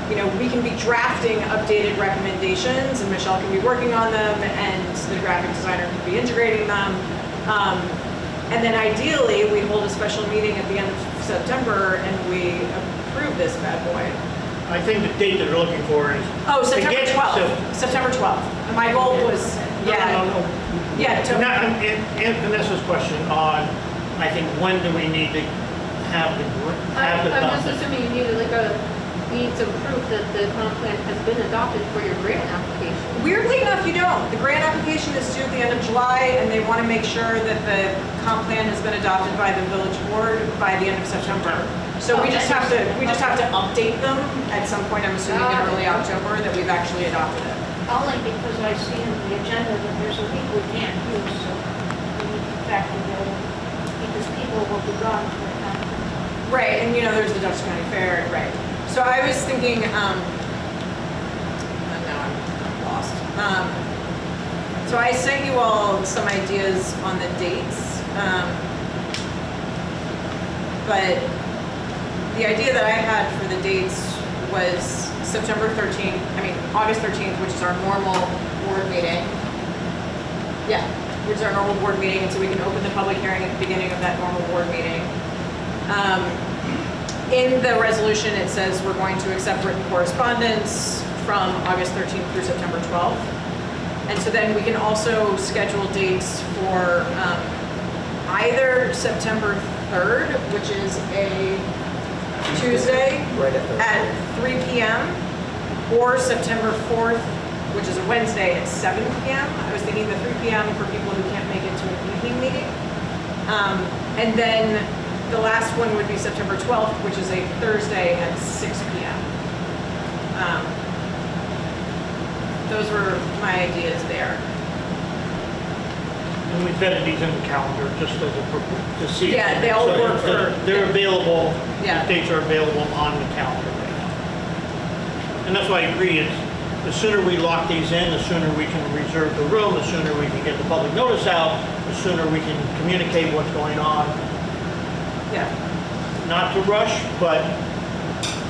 you know, we can be drafting updated recommendations, and Michelle can be working on them, and the graphic designer can be integrating them. And then ideally, we hold a special meeting at the end of September and we approve this bad boy. I think the date that they're looking for is. Oh, September to get 12th. September 12th. My goal was, yeah. No. Yeah. And Vanessa's question on, I think, when do we need to have the I'm just document? assuming you need some proof that the comp plan has been adopted for your grant application. Weirdly enough, you don't. The grant application is due at the end of July, and they want to make sure that the comp plan has been adopted by the village board by the end of September. So we just have to update them at some point. I'm assuming in early October that we've actually adopted it. Only because I see in the agenda that there's a week we can't use, so we need to factor that in, because people will be gone for the conference. Right, and you know, there's the Dutchess County Fair, right. So I was thinking, now I'm lost. So I sent you all some ideas on the dates, but the idea that I had for the dates was August 13th, which is our normal board meeting. Yeah, which is our normal board meeting, and so we can open the public hearing at the beginning of that normal board meeting. In the resolution, it says we're going to accept written correspondence from August 13th through September 12th. And so then we can also schedule dates for either September 3rd, which is a Tuesday Right at 3 p.m., or September 4th, which is a Wednesday at 7 p.m. I was thinking the 3 p.m. for people who can't make it to an evening meeting. And then the last one would be September 12th, which is a Thursday at 6 p.m. Those were my ideas there. And we vetted these in the calendar just as to see. Yeah, they all So work for- They're available, Yeah. the dates are available on the calendar right now. And that's why I agree, is the sooner we lock these in, the sooner we can reserve the room, the sooner we can get the public notice out, the sooner we can communicate what's going on. Yeah. Not to rush, but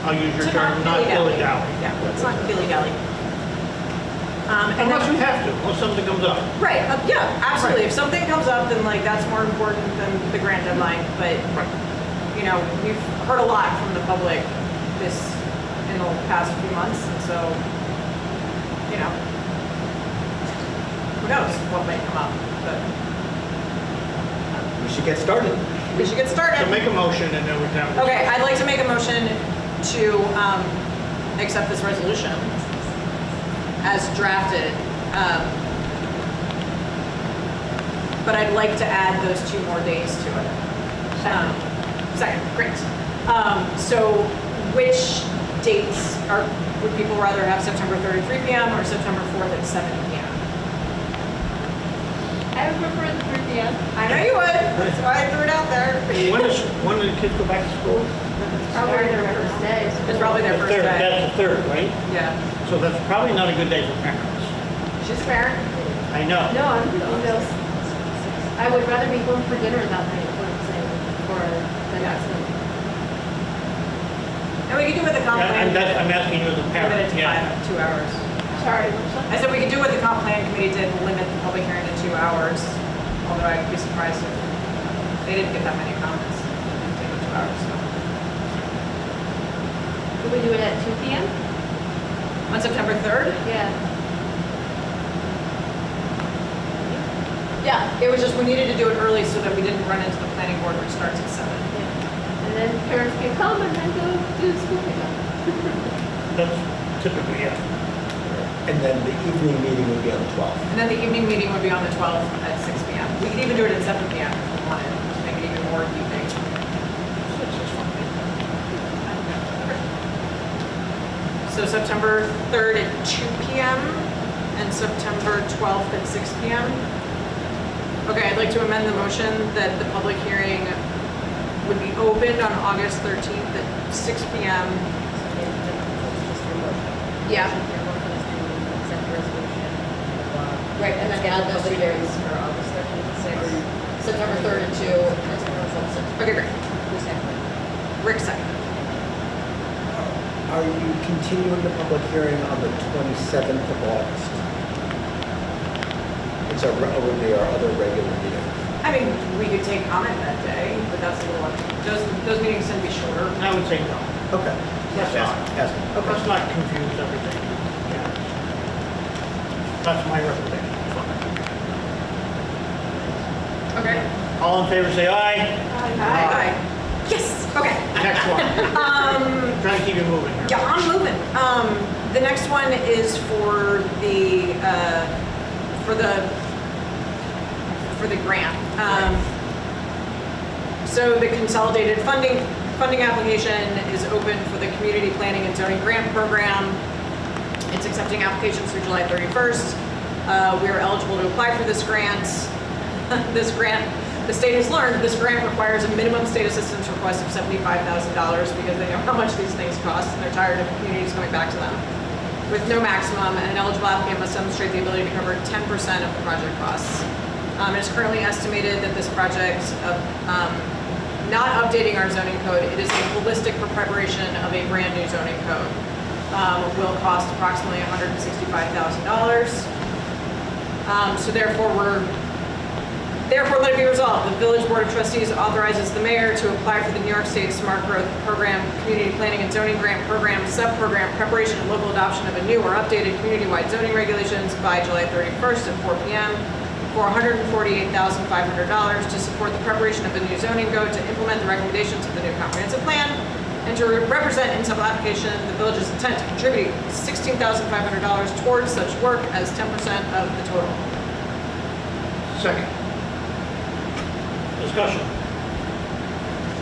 I'll use your To term, not dilly-dally. Yeah, it's not dilly-dally. And Unless then, we have to, unless something comes up. right, yeah, absolutely. Right. If something comes up, then like, that's more important than the grant deadline. But, you know, we've heard a lot from the public in the past few months, and so, you know, who knows what might come up, but We should get started. we should get started. So make a motion and then we can have. Okay, I'd like to make a motion to accept this resolution as drafted. But I'd like to add those 2 more days to it. Second, great. So which dates would people rather have September 3rd at 3 p.m. or September 4th at 7 p.m.? I would prefer the 3 p.m. I know you would, that's why I threw it out there. When do the kids go back to school? Probably their first day. It's probably their The first third, day. that's the third, right? Yeah. So that's probably not a good day for parents. She's fair. I know. No, I'm thinking those. I would rather be home for dinner that night, is what I'm saying, or the next night. And we could do with the comp Yeah, plan. I'm asking you as a Limit it parent, to yeah. 2 hours. Sorry. I said we could do what the comp plan committee did, limit the public hearing to 2 hours. Although I'd be surprised if they didn't get that many comments. It didn't take 2 hours, so. Could we do it at 2 p.m.? On September 3rd? Yeah. Yeah, it was just, we needed to do it early so that we didn't run into the planning board, which starts at 7. And then parents can come and then go do school pickup. That's typically, yeah. And then the evening meeting would be on the 12th. And then the evening meeting would be on the 12th at 6 p.m. We could even do it at 7 p.m. if we wanted, to make it even more evening. So September 3rd at 2 p.m. and September 12th at 6 p.m. Okay, I'd like to amend the motion that the public hearing would be opened on August 13th at 6 p.m. Yeah. Right, and then add those 2 days for August 13th, 6, September 3rd at 2, and September 12th, 6. Okay, great. Who's second? Rick second. Are you continuing the public hearing on the 27th of August? It's our other regular meeting. I mean, we could take comment that day, but that's a little, those meetings tend to be shorter. I would say no. Okay. Let's not. Yes. Let's not confuse everything. Yeah. That's my recommendation. Okay. All in favor, say aye. Aye. Yes, okay. Next one. Trying to keep you moving here. Yeah, I'm moving. The next one is for the grant. So the consolidated funding application is open for the Community Planning and Zoning Grant Program. It's accepting applications through July 31st. We are eligible to apply for this grant. The state has learned this grant requires a minimum state assistance request of $75,000 because they know how much these things cost and they're tired of communities coming back to them. With no maximum, an eligible applicant must demonstrate the ability to cover 10% of the project costs. It's currently estimated that this project, not updating our zoning code, it is a holistic preparation of a brand new zoning code. Will cost approximately $165,000. So therefore, let it be resolved, the Village Board of Trustees authorizes the mayor to apply for the New York State Smart Growth Program, Community Planning and Zoning Grant Program, Sub-Program, Preparation and Local Adoption of a New or Updated Community-Wide Zoning Regulations by July 31st at 4 p.m. for $148,500 to support the preparation of the new zoning code, to implement the recommendations of the new comprehensive plan, and to represent in such application the village's intent to contribute $16,500 towards such work as 10% of the total. Second. Discussion.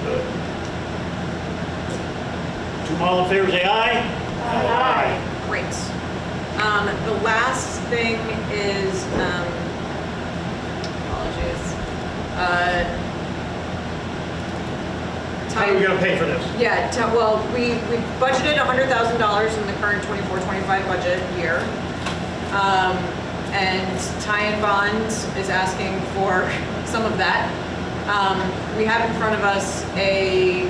Good. All in favor, say aye. Aye. Great. The last thing is, apologies. How are we gonna pay for this? Yeah, well, we budgeted $100,000 in the current 24-25 budget year. And Ty and Bond is asking for some of that. We have in front of us a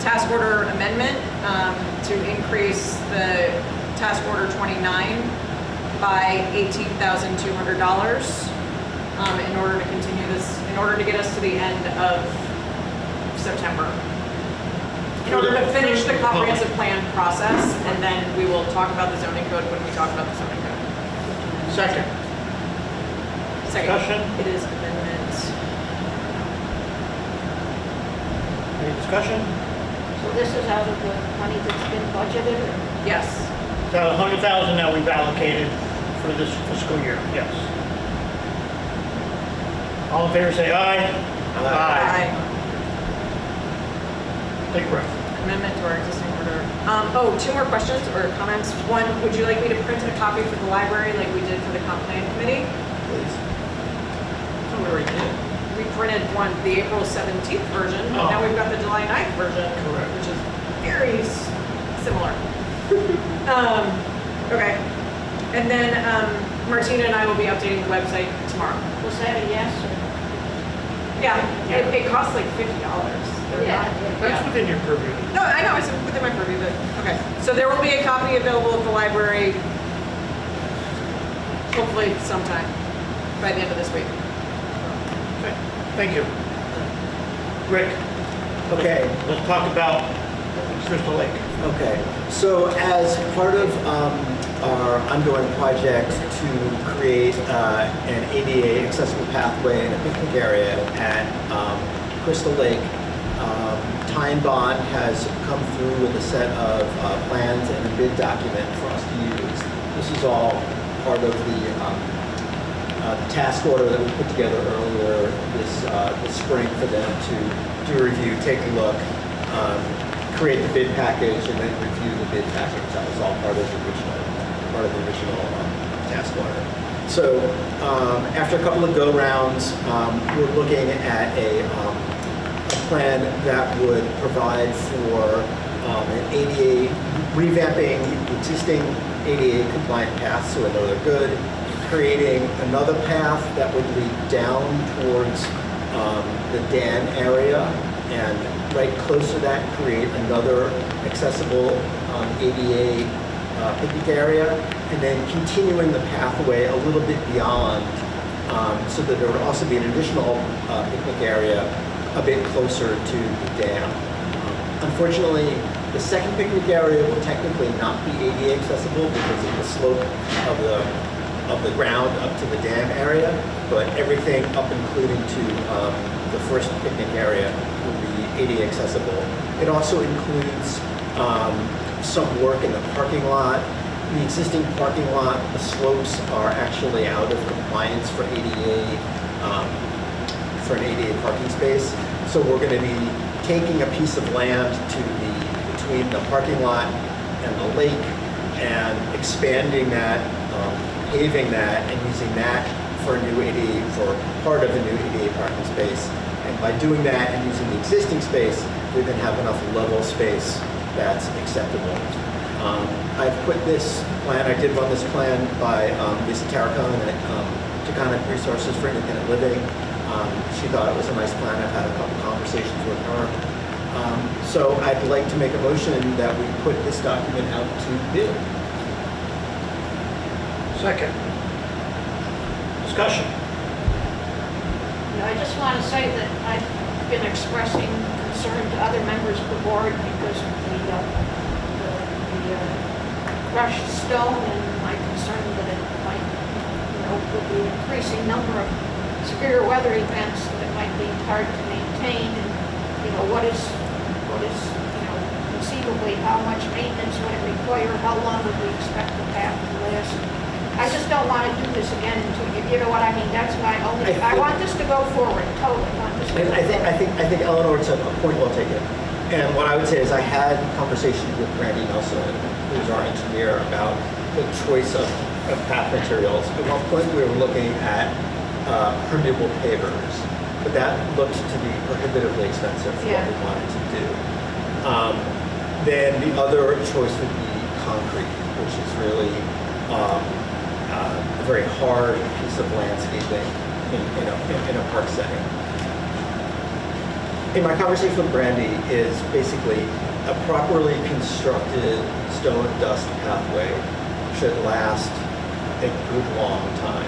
task order amendment to increase the task order 29 by $18,200 in order to continue this, in order to get us to the end of September. In order to finish the comprehensive plan process, and then we will talk about the zoning code when we talk about the zoning code. Second. Discussion? It is amendment. Any discussion? So this is out of the money that's been budgeted? Or? Yes. So 100,000 that we've allocated for this fiscal year, yes. All in favor say aye. Aye. Take a breath. Amendment to our existing order. Oh, two more questions or comments. One, would you like me to print a copy for the library like we did for the comp plan committee? Please. So we already did. We printed one, the April 17th version, and now we've got the July 9th version. Correct. Which is very similar. Okay. And then Martina and I will be updating the website tomorrow. Was that a yes or? Yeah, it costs like $50. Yeah. That's within your purview. No, I know, it's within my purview, but, okay. So there will be a copy available at the library, hopefully sometime, by the end of this week. Okay, thank you. Rick, Okay. let's talk about Crystal Lake. Okay, so as part of our ongoing project to create an ADA accessible pathway and a picnic area at Crystal Lake, Ty and Bond has come through with a set of plans and a bid document for us to use. This is all part of the task order that we put together earlier this spring for them to do a review, take a look, create the bid package, and then review the bid package. That was all part of the original task order. So after a couple of go-rounds, we're looking at a plan that would provide for an ADA, revamping existing ADA compliant paths so we know they're good, creating another path that would lead down towards the dam area, and right close to that, create another accessible ADA picnic area, and then continuing the pathway a little bit beyond so that there would also be an additional picnic area a bit closer to the dam. Unfortunately, the second picnic area will technically not be ADA accessible because of the slope of the ground up to the dam area, but everything up including to the first picnic area will be ADA accessible. It also includes some work in the parking lot. The existing parking lot, the slopes are actually out of compliance for ADA, for an ADA parking space. So we're going to be taking a piece of land between the parking lot and the lake and expanding that, paving that, and using that for a new ADA, for part of the new ADA parking space. And by doing that and using the existing space, we then have enough level space that's acceptable. I've put this plan, I did run this plan by Lisa Tarracone at Taconic Resources for Independent Living. She thought it was a nice plan. I've had a couple conversations with her. So I'd like to make a motion that we put this document out to bid. Second. Discussion. I just want to say that I've been expressing concern to other members of the board because of the crushed stone, and my concern that it might, with the increasing number of severe weather events, that it might be hard to maintain, and, what is, conceivably, how much maintenance would it require, how long would we expect the path to last? I just don't want to do this again until you know what I mean. That's my only, I want this to go forward, totally want this to go forward. I think Eleanor took a point well taken. And what I would say is I had conversations with Randy Nelson, who's our engineer, about the choice of path materials. At one point we were looking at permeable pavers, but that looked to be prohibitively expensive for what we wanted to do. Then the other choice would be concrete, which is really a very hard piece of landscaping in a park setting. In my conversation with Brandy is basically a properly constructed stone dust pathway should last a good long time.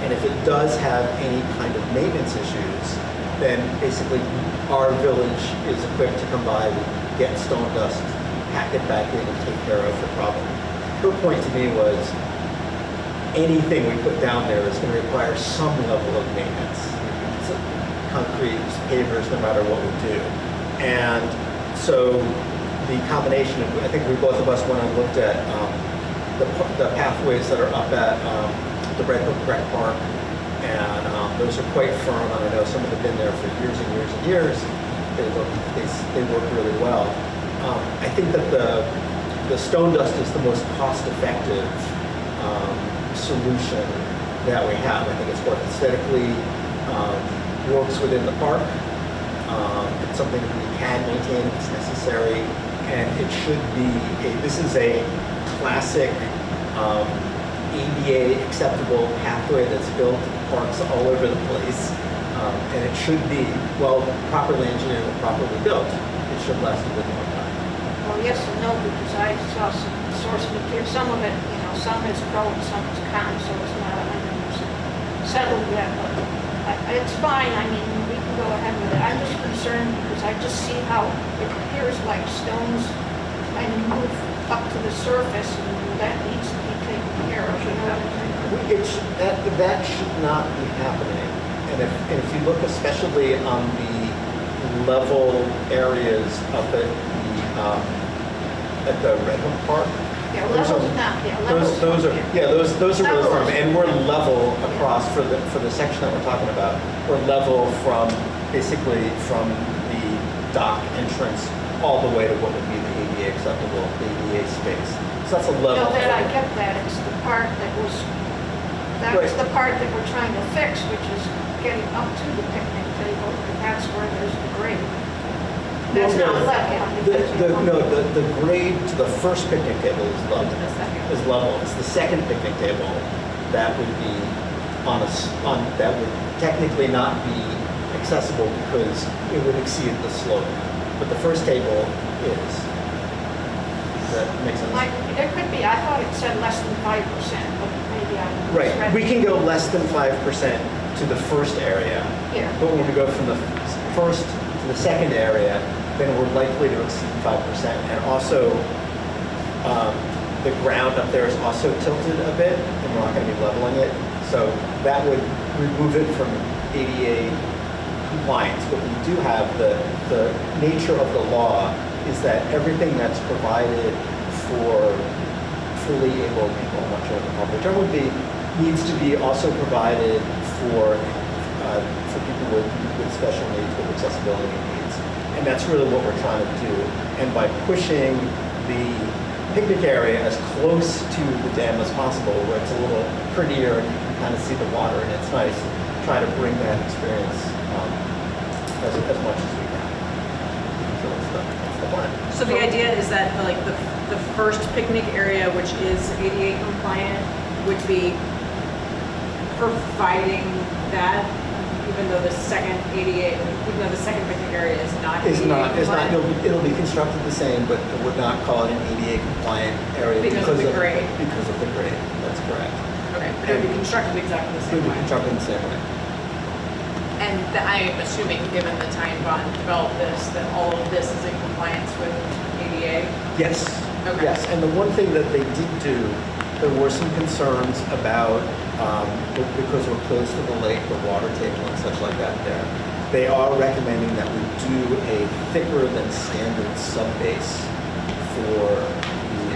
And if it does have any kind of maintenance issues, then basically our village is equipped to come by, get stone dust, pack it back in and take care of the problem. Her point to me was anything we put down there is going to require some level of maintenance. It's concrete, pavers, no matter what we do. And so the combination of, I think both of us went and looked at the pathways that are up at the Red Hook Rec Park, and those are quite firm, and I know some of them have been there for years and years and years. They work really well. I think that the stone dust is the most cost-effective solution that we have. I think it's what aesthetically works within the park. It's something that we can maintain if it's necessary, and it should be this is a classic ADA acceptable pathway that's built in parks all over the place, and it should be, well, properly engineered and properly built. It should last a good long time. Well, yes and no, because I saw some source material, some of it, some is pro and some is con, so it's not 100% settled yet, but it's fine. I mean, we can go ahead with it. I'm just concerned because I just see how it appears like stones kind of move up to the surface, and that needs to be taken care of, you know what I mean? That should not be happening. And if you look especially on the level areas up at the Red Hook Park, Yeah, level's not, those are really firm, and we're level across for the section that we're talking about. We're level from basically from the dock entrance all the way to what would be the ADA acceptable ADA space. So that's a level. No, that I get that. It's the part that was the part that we're trying to fix, which is getting up to the picnic table, and that's where there's the grade. That's not level. The grade to the first picnic table is level. It's the second picnic table that would be that would technically not be accessible because it would exceed the slope. But the first table is. That makes sense. It could be. I thought it said less than 5%, but maybe I misread. Right. We can go less than 5% to the first area. Yeah. But when we go from the first to the second area, then we're likely to exceed 5%. And also, the ground up there is also tilted a bit, and we're not going to be leveling it. So that would remove it from ADA compliance. But we do have the nature of the law is that everything that's provided for fully able people, I'm not sure what the proper term would be, needs to be also provided for people with special needs, with accessibility needs. And that's really what we're trying to do. And by pushing the picnic area as close to the dam as possible, where it's a little prettier and you can kind of see the water and it's nice, try to bring that experience as much as we can. So that's the plan. So the idea is that the first picnic area, which is ADA compliant, would be providing that, even though the second picnic area is not ADA compliant? It'll be constructed the same, but it would not call it an ADA compliant area Because of the grade. Because of the grade, that's correct. Okay, but it would be constructed exactly the It same would be way. constructed the same way. And I'm assuming, given the time Bond developed this, that all of this is in compliance with ADA? Yes. Okay. Yes, and the one thing that they did do, there were some concerns about, because we're close to the lake, the water table and such like that there. They are recommending that we do a thicker than standard sub-base for the,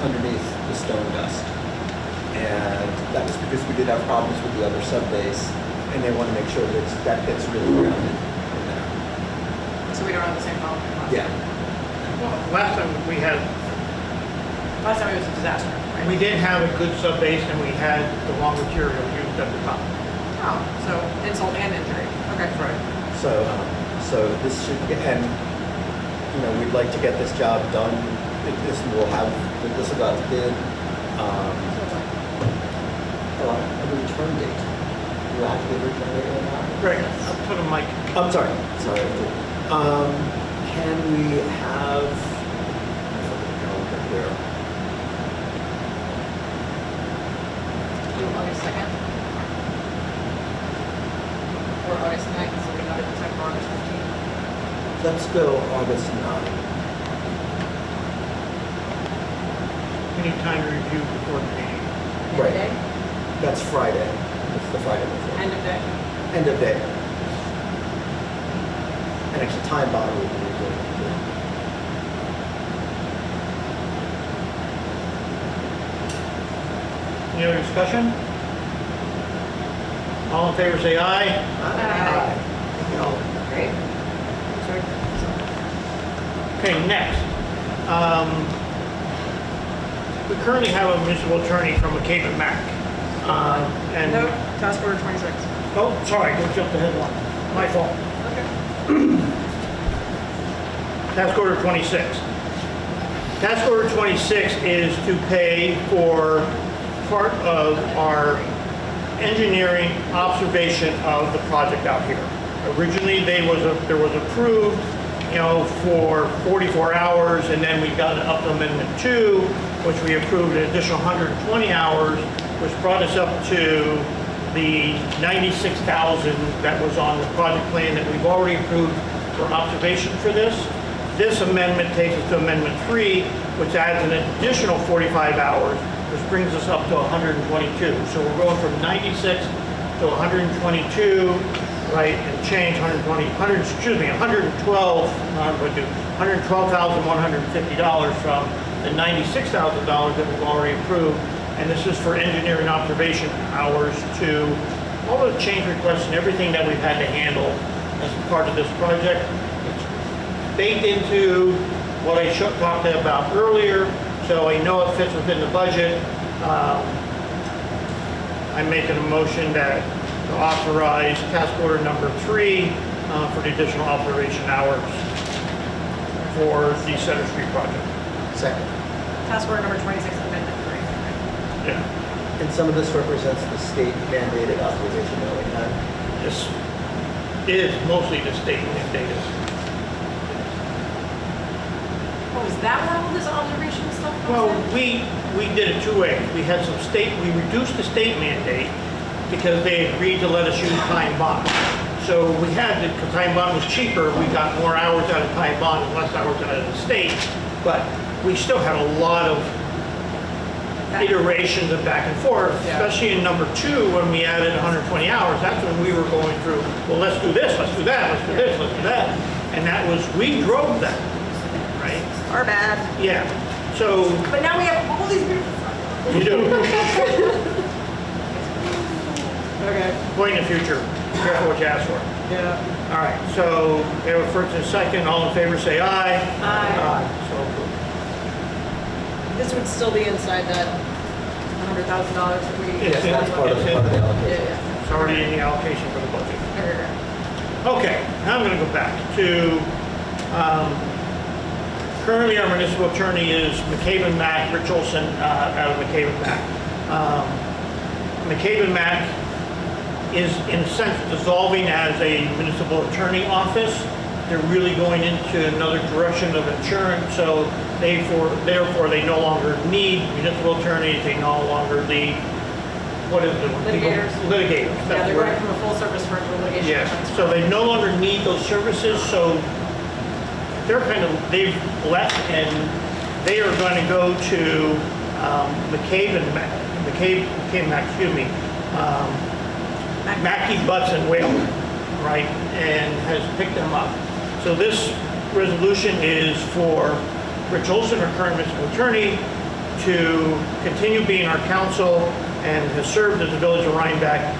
underneath the stone dust. And that was because we did have problems with the other sub-base, and they want to make sure that it's really grounded in there. So we don't have the same problem last Yeah. Well, last time we had, Last time it was a disaster, right? we did have a good sub base and we had the raw material used at the top. Oh, Wow, so insult and injury. Okay. Right. So this should, and, you know, we'd like to get this job done. This will go out to bid. A return date. You have to give a return date or not? Greg, I'll put a mic. I'm sorry. Can we have, there. Do August 2nd? Or August 9th, so we got it in time for August 15th. Let's go August 9th. We need time to review before the meeting. Right. Day? That's Friday. It's the Friday before. End of day? End of day. And actually time bottle would be good. Any other discussion? All in favor, say aye. Aye. No. Great. Sorry. Okay, next. We currently have a municipal attorney from McCabe and Mack. And No, task order 26. oh, sorry, I jumped ahead one. My fault. Okay. Task order 26. Task order 26 is to pay for part of our engineering observation of the project out here. Originally, there was approved, you know, for 44 hours, and then we got up to Amendment 2, which we approved an additional 120 hours, which brought us up to the 96,000 that was on the project plan that we've already approved for observation for this. This amendment takes us to Amendment 3, which adds an additional 45 hours, which brings us up to 122. So we're going from 96 to 122, right, and change 112,150 from the $96,000 that we've already approved. And this is for engineering observation hours to all the change requests and everything that we've had to handle as part of this project. It's baked into what I talked about earlier, so I know it fits within the budget. I'm making a motion that to authorize task order number 3 for the additional observation hours for the Center Street project. Second. Task order number 26, amendment 3. Yeah. And some of this represents the state mandated observation that we had. This is mostly the state mandated. Oh, is that where all this observation stuff comes Well, in? we did it 2 ways. We had some we reduced the state mandate because they agreed to let us use time bond. So we had, because time bond was cheaper, we got more hours out of time bond and less hours out of the state. But we still had a lot of iterations of back and forth, Yeah. especially in number 2 when we added 120 hours. That's when we were going through, well, let's do this, let's do that, let's do this, let's do that. And that was, we drove that, right? Our bad. Yeah. So But now we have all these beautiful stuff. you do. Okay. Point in the future, be careful what you ask for. Yeah. All right, so we have a first and a second. All in favor, say aye. Aye. So approved. This would still be inside that $100,000 that we. Yes, That's part of the Yeah, allocation. yeah. It's already in the allocation for the budget. Okay. Okay, now I'm going to go back to, currently our municipal attorney is McCabe and Mack, Rich Olson out of McCabe and Mack. McCabe and Mack is in a sense dissolving as a municipal attorney office. They're really going into another direction of insurance, so therefore they no longer need municipal attorneys, they no longer need, what is it? Litigators. Litigators. Yeah, that's they're the going word. from a full service firm to a litigation. Yeah, defense so firm. they no longer need those services, so they're they've left and they are going to go to McCabe and Mack, excuse me, Mackey, Butts and Whalen, right, and has picked them up. So this resolution is for Rich Olson, our current municipal attorney, to continue being our counsel and has served as the Village of Rhinebeck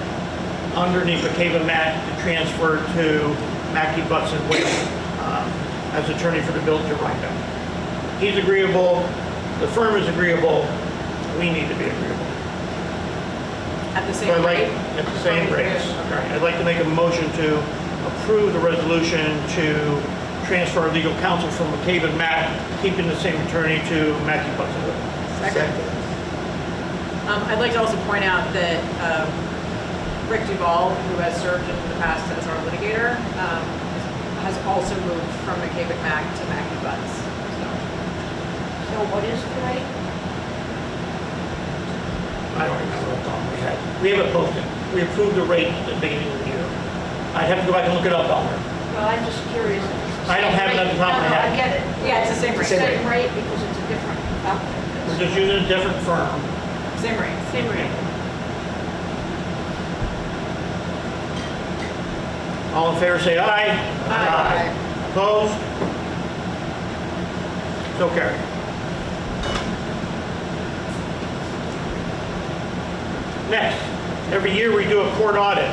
underneath McCabe and Mack to transfer to Mackey, Butts and Whalen as attorney for the Village of Rhinebeck. He's agreeable, the firm is agreeable, we need to be agreeable. At the So same I'd like, rate? at the same rates. Okay. I'd like to make a motion to approve the resolution to transfer our legal counsel from McCabe and Matt, keeping the same attorney to Matthew Butler. Second. I'd like to also point out that Rick Duval, who has served in the past as our litigator, has also moved from McCabe and Mack to Mackey Butts. So what is the rate? I don't remember what time we had. We have it posted. We approved the rate at the beginning of the year. I'd have to go back and look it up, Elmer. Well, I'm just curious. if it's the I don't same have it rate. on the top of my No, head. I get it. Yeah, it's the same rate. Same rate because it's a different outfit. We're just using a different firm. Same rate. Same rate. All in favor, say aye. Aye. Opposed? So carried. Next, every year we do a court audit.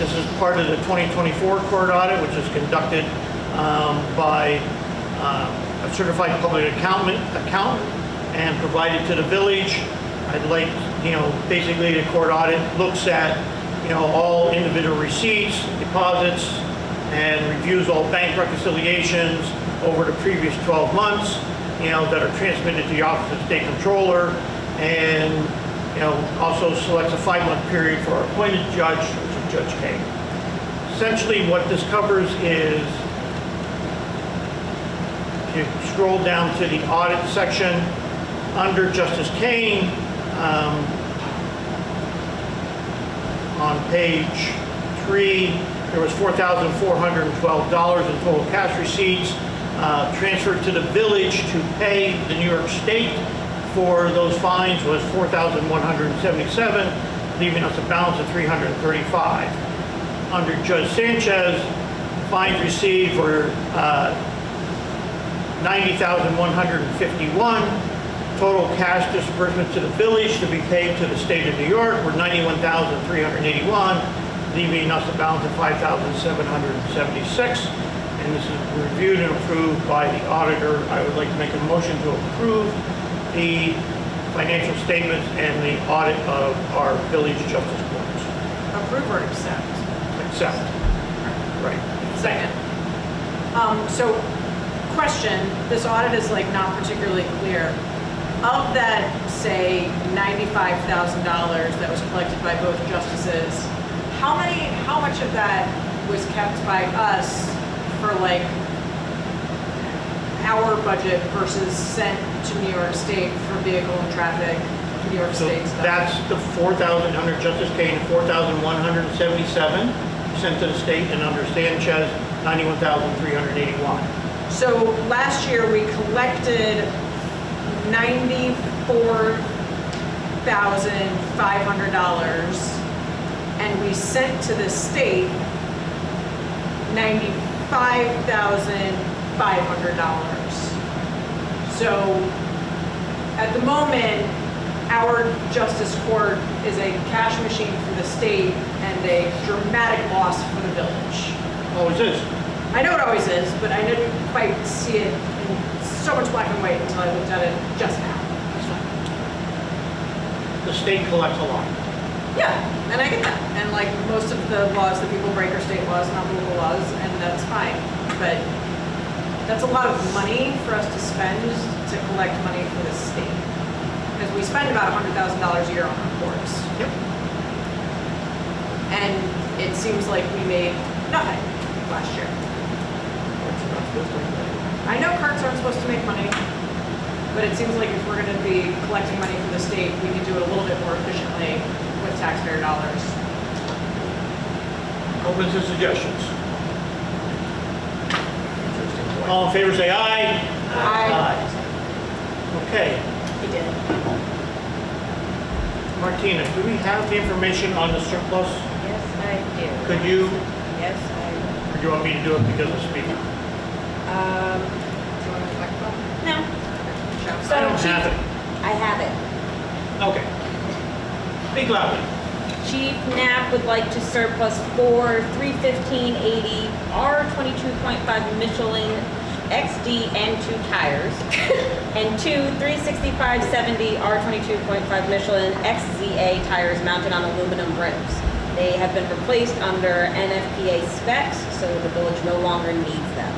This is part of the 2024 court audit, which is conducted by a certified public accountant and provided to the village. I'd like, basically the court audit looks at, all individual receipts, deposits, and reviews all bank reconciliations over the previous 12 months, that are transmitted to the Office of State Controller, and, also selects a 5-month period for our appointed judge, which is Judge Kane. Essentially, what this covers is, if you scroll down to the audit section, under Justice Kane, on page 3, there was $4,412 in total cash receipts transferred to the village to pay the New York State for those fines was $4,177, leaving us a balance of $335. Under Judge Sanchez, fines received were $90,151. Total cash disbursement to the village to be paid to the state of New York were $91,381, leaving us a balance of $5,776. And this is reviewed and approved by the auditor. I would like to make a motion to approve the financial statements and the audit of our village justice courts. Approve or accept? Accept. Right. Second. So, question, this audit is not particularly clear. Of that, say, $95,000 that was collected by both justices, how much of that was kept by us for our budget versus sent to New York State for vehicle and traffic, New York So State stuff? that's the 4,000 under Justice Kane, 4,177 sent to the state, and under Sanchez, 91,381. So last year, we collected $94,500, and we sent to the state $95,500. So at the moment, our justice court is a cash machine for the state and a dramatic loss for the village. Always is. I know it always is, but I didn't quite see it in so much black and white until I looked at it just now. The state collects a lot. Yeah, and I get that. And most of the laws that people break are state laws, not local laws, and that's fine. But that's a lot of money for us to spend to collect money for the state. Because we spend about $100,000 a year on our courts. Yep. And it seems like we made nothing last year. I know carts aren't supposed to make money, but it seems like if we're going to be collecting money from the state, we can do it a little bit more efficiently with taxpayer dollars. Open to suggestions. All in favor, say aye. Aye. Okay. He did. Martina, do we have the information on the surplus? Yes, I do. Could you, Yes, or do you want me to do it because of speaker? No. I don't have it. I have it. Okay. Speak loudly. Chief Knapp would like to surplus for $315.80 R 22.5 Michelin XD N2 tires, and two 365/70 R22.5 Michelin XZA tires mounted on aluminum rims. They have been replaced under NFPA specs, so the village no longer needs them.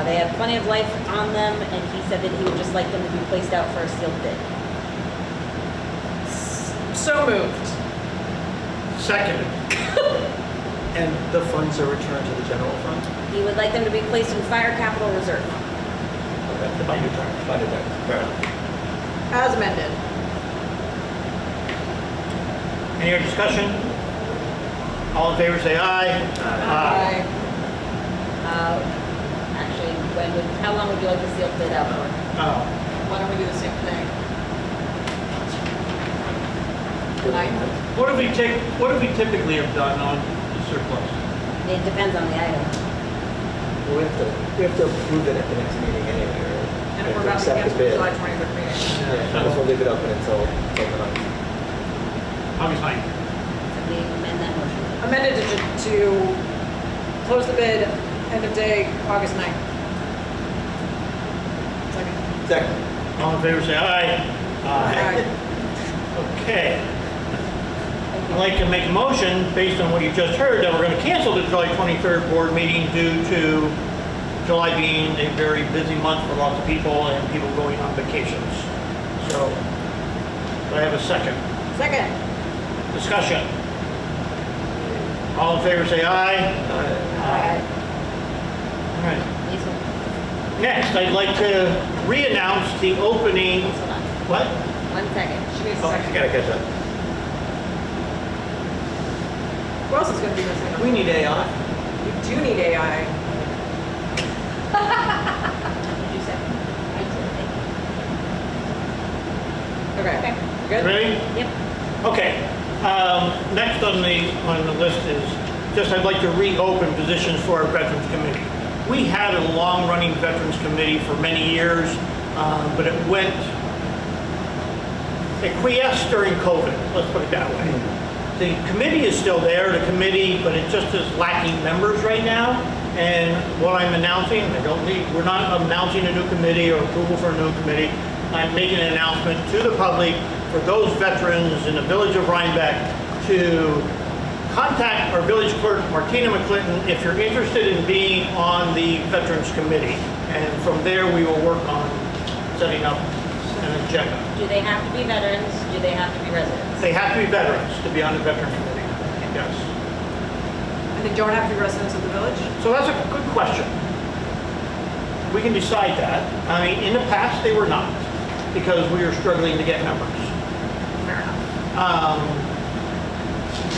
They have plenty of life on them, and he said that he would just like them to be placed out for a sealed bid. So moved. Second. And the funds are returned to the general fund? He would like them to be placed in fire capital reserve. Okay, the binder tires. Binder tires, fair enough. As amended. Any other discussion? All in favor, say aye. Aye. Actually, how long would you like the sealed bid out for? Oh. Why don't we do the same thing? Tonight? What have we typically have done on the surplus? It depends on the item. Well, we have to approve it at the next meeting anyway, right? And We if we're have about to accept cancel the the bid. July 25th meeting. Yeah, might as well leave it open until the ninth. August 9th. So we amend that motion. Amended to close the bid, end of day, August 9th. Second. Second. All in favor, say aye. Aye. Okay. I'd like to make a motion, based on what you just heard, that we're going to cancel the July 23rd board meeting due to July being a very busy month for lots of people and people going on vacations. So, do I have a second? Second. Discussion. All in favor, say aye. Aye. All right. Lisa, Next, I'd like to re-announce the opening. hold on. What? 1 second. She needs a Oh, you second. gotta catch up. Who else is going to be missing? We need AI. We do need AI. Did you say? I did. Okay. Good? Ready? Yep. Okay. Next on the list is just I'd like to reopen positions for our Veterans Committee. We had a long-running Veterans Committee for many years, but it quiesced during COVID, let's put it that way. The committee is still there, the committee, but it just is lacking members right now. And what I'm announcing, we're not announcing a new committee or approval for a new committee. I'm making an announcement to the public for those veterans in the village of Rhinebeck to contact our village clerk, Martina McClinton, if you're interested in being on the Veterans Committee. And from there, we will work on setting up an agenda. Do they have to be veterans? Do they have to be residents? They have to be veterans to be on the Veterans Committee, yes. And they don't have to be residents of the village? So that's a good question. We can decide that. I mean, in the past, they were not, because we were struggling to get members. Fair enough.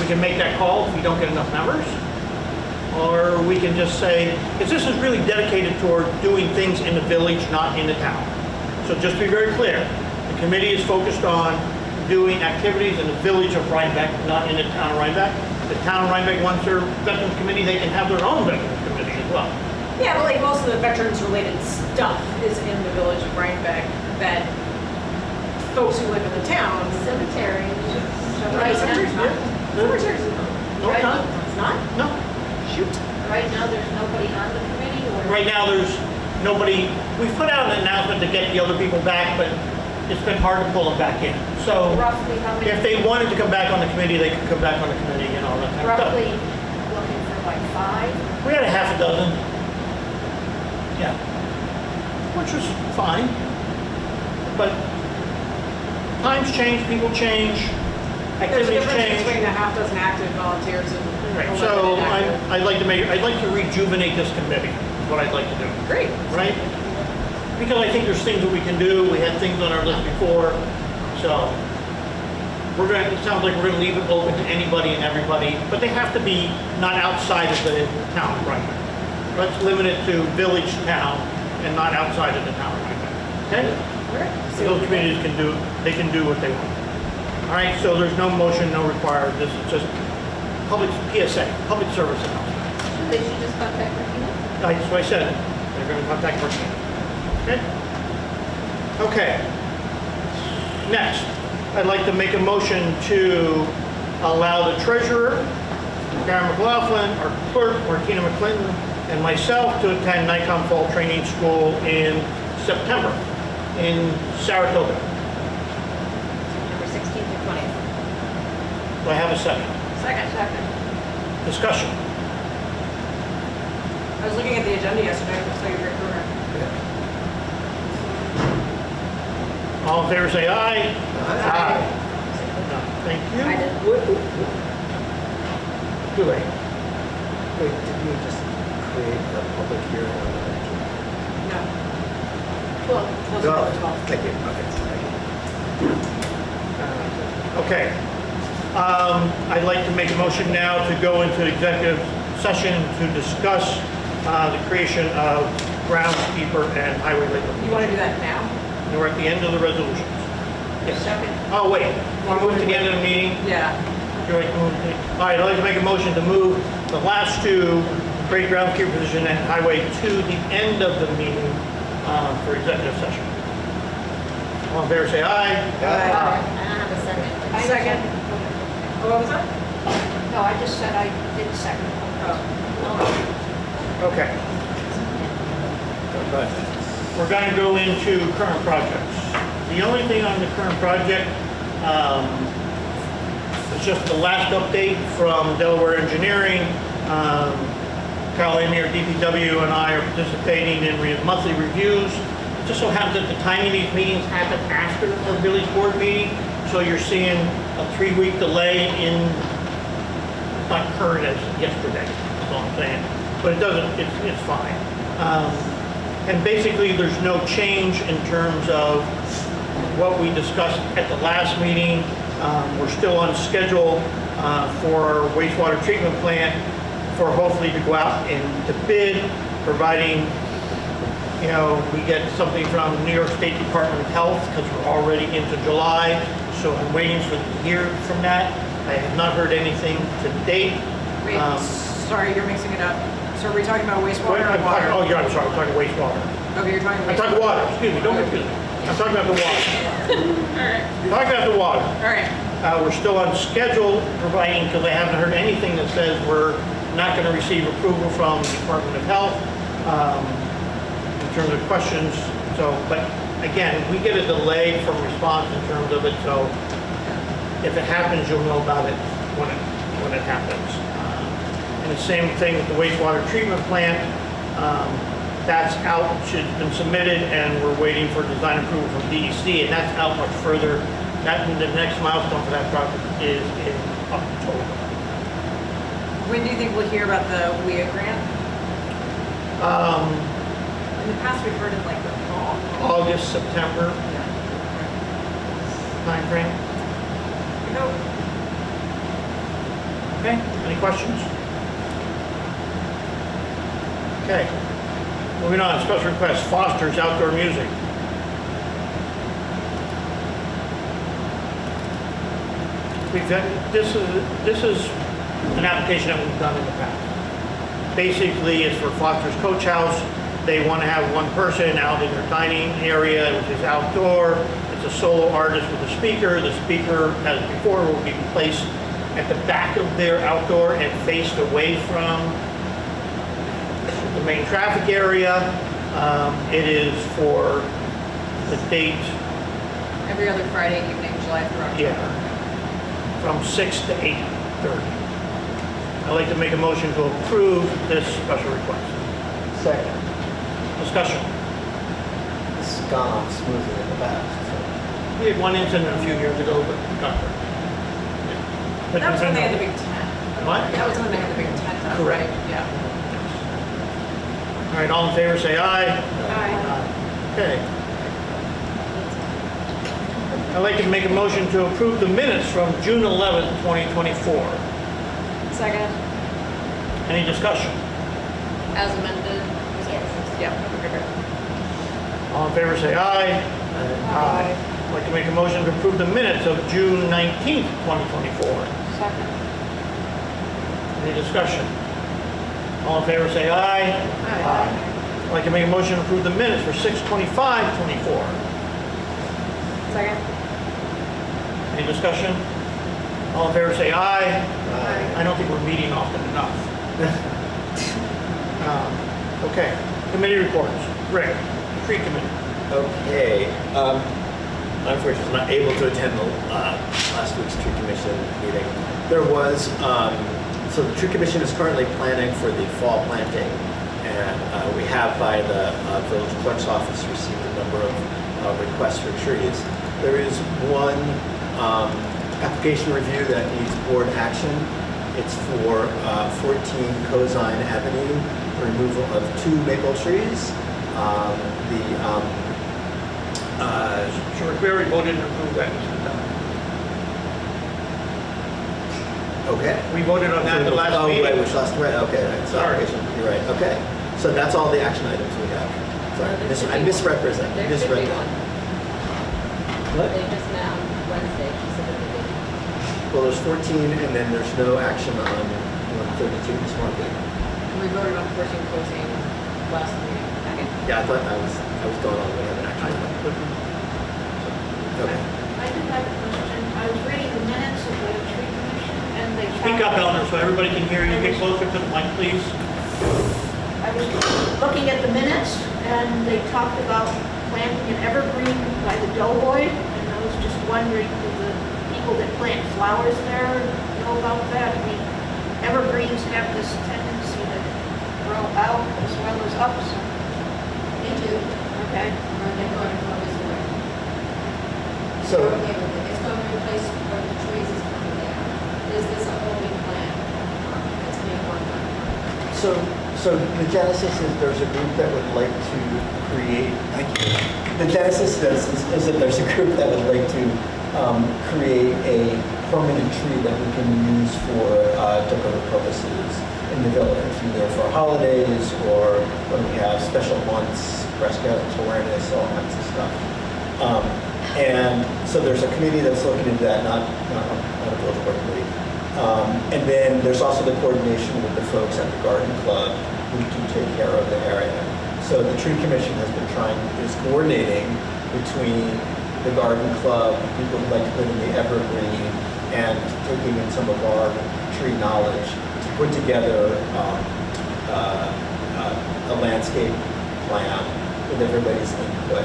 We can make that call if we don't get enough members. Or we can just say, because this is really dedicated toward doing things in the village, not in the town. So just to be very clear, the committee is focused on doing activities in the village of Rhinebeck, not in the town of Rhinebeck. The town of Rhinebeck wants their Veterans Committee, they can have their own Veterans Committee as well. Yeah, but like most of the veterans-related stuff is in the village of Rhinebeck that folks who live in the town. Cemeteries. Right, cemeteries not. Cemeteries. No, it's not. It's not? No. Shoot. Right now, there's nobody on the committee or? Right now, there's nobody, we've put out an announcement to get the other people back, but it's been hard to pull them back in. So Roughly how many? if they wanted to come back on the committee, they could come back on the committee and all that kind of stuff. Roughly looking for like 5? We had a half a dozen. Yeah. Which was fine. But times change, people change, There's a activities difference change. between a half dozen active volunteers and Right, 11 so inactive. I'd like to rejuvenate this committee, is what I'd like to do. Great. Right? Because I think there's things that we can do. We had things on our list before. So it sounds like we're gonna leave it open to anybody and everybody, but they have to be not outside of the town of Rhinebeck. Let's limit it to village, town, and not outside of the town of Rhinebeck. Okay? So those committees can do what they want. All right, so there's no motion, no required. This is just public PSA, public service announcement. So they should just contact Martina? That's what I said. They're going to contact Martina. Okay? Okay. Next, I'd like to make a motion to allow the treasurer, Karen McLaughlin, our clerk, Martina McClinton, and myself to attend Nikon Fall Training School in September in Saratoga. September 16th through 20th. Do I have a second? Second. Discussion. I was looking at the agenda yesterday, it looks like a great program. All in favor, say aye. Aye. Thank you. I did. Too late. Wait, did we just create a public hearing on that? No. Well, Close it at 12. Thank you, okay, thank you. Okay. I'd like to make a motion now to go into executive session to discuss the creation of groundskeeper and highway labor. You want to do that now? And we're at the end of the resolutions. Yes. Second. Oh, wait. Want to move to the end of the meeting? Yeah. All right, I'd like to make a motion to move the last two, grade groundskeeper position and highway to the end of the meeting for executive session. All in favor, say aye. I don't have a second. Second. Oh, what was that? No, I just said I did second. Okay. We're going to go into current projects. The only thing on the current project is just the last update from Delaware Engineering. Carl Amir, DPW, and I are participating in monthly reviews. It just so happens that the timing of these meetings happen after the village board meeting, so you're seeing a 3-week delay in, it's not current as yesterday, that's all I'm saying. But it doesn't, it's fine. And basically, there's no change in terms of what we discussed at the last meeting. We're still on schedule for our wastewater treatment plant for hopefully to go out and to bid, providing, you know, we get something from New York State Department of Health because we're already into July. So I'm waiting for the year from that. I have not heard anything to date. Wait, sorry, you're mixing it up. So are we talking about wastewater or I'm water? talking, oh, yeah, I'm sorry, I'm talking wastewater. Okay, you're talking I'm wastewater. talking water, excuse me, don't confuse me. I'm talking about the water. Alright, I'm talking about the water. alright. We're still on schedule, providing, because I haven't heard anything that says we're not going to receive approval from the Department of Health in terms of questions. So, but again, we get a delay from response in terms of it, so if it happens, you'll know about it when it happens. And the same thing with the wastewater treatment plant. That's out, should have been submitted, and we're waiting for design approval from DEC, and that's out much further. That, the next milestone for that project is in October. When do you think we'll hear about the WIA grant? In the past, we've heard in like the fall. August, September timeframe. No. Okay, any questions? Okay, moving on, special request, Foster's Outdoor Music. This is an application that we've done in the past. Basically, it's for Foster's Coach House. They want to have one person out in their dining area, which is outdoor. It's a solo artist with a speaker. The speaker, as before, will be placed at the back of their outdoor and faced away from the main traffic area. It is for the date, Every other Friday evening, July through October. yeah, from 6 to 8:30. I'd like to make a motion to approve this special request. Second. Discussion. This has gone off smoothly in the past, We had one incident a few years ago, but got there. But That was when they had the big. big tent. What? That was when they had the big tent up, Correct. right? Yeah. All right, all in favor, say aye. Aye. Okay. I'd like to make a motion to approve the minutes from June 11th, 2024. Second? Any discussion? As amended? Yeah. Okay, good. All in favor, say aye. Aye. I'd like to make a motion to approve the minutes of June 19th, 2024. Second. Any discussion? All in favor, say aye. Aye. I'd like to make a motion to approve the minutes for 6/25/24. Second? Any discussion? All in favor, say aye. so. I don't think we're meeting often enough. Okay, committee reports. Rick, tree committee. Okay. Unfortunately, I was not able to attend the last week's tree commission meeting. There was, so the tree commission is currently planning for the fall planting, and we have by the village clerk's office received a number of requests for trees. There is one application review that needs board action. It's for 14 Cozine Avenue, the removal of 2 maple trees. Sure, we already voted to approve that. Okay. We voted on that at the last Oh, meeting. right, which last, right, okay, right, so, Sorry. you're right, okay. So that's all the action items we have. Sorry, There should I be misrepresent, There should be misread one. that. What? They just met on Wednesday, she said that they did. Well, there's 14, and then there's no action on 32 this morning. We voted on 14 closing last meeting. Okay. Yeah, I thought I was going on, we have an action item. Okay. I do have a question. I was reading the minutes of the tree commission and they. Speak up, Eleanor, so everybody can hear you. Get closer to the mic, please. I was looking at the minutes and they talked about planting an evergreen by the Doughboy. And I was just wondering, do the people that plant flowers there know about that? I mean, evergreens have this tendency to grow out as well as up. So. Me too. Okay. They're going to close the way. So, They're okay with it. It's going to replace where the trees is coming down. Is this a holding plant that's being worked on? so the genesis is there's a group that would like to create, thank you. The genesis is that there's a group that would like to create a permanent tree that we can use for decorative purposes in the village, either for holidays or when we have special months, breast cancer awareness, all kinds of stuff. And so there's a committee that's looking into that, not a village board committee. And then there's also the coordination with the folks at the garden club who do take care of the area. So the tree commission is coordinating between the garden club, people who like to put in the evergreen, and taking in some of our tree knowledge to put together a landscape plan with everybody's input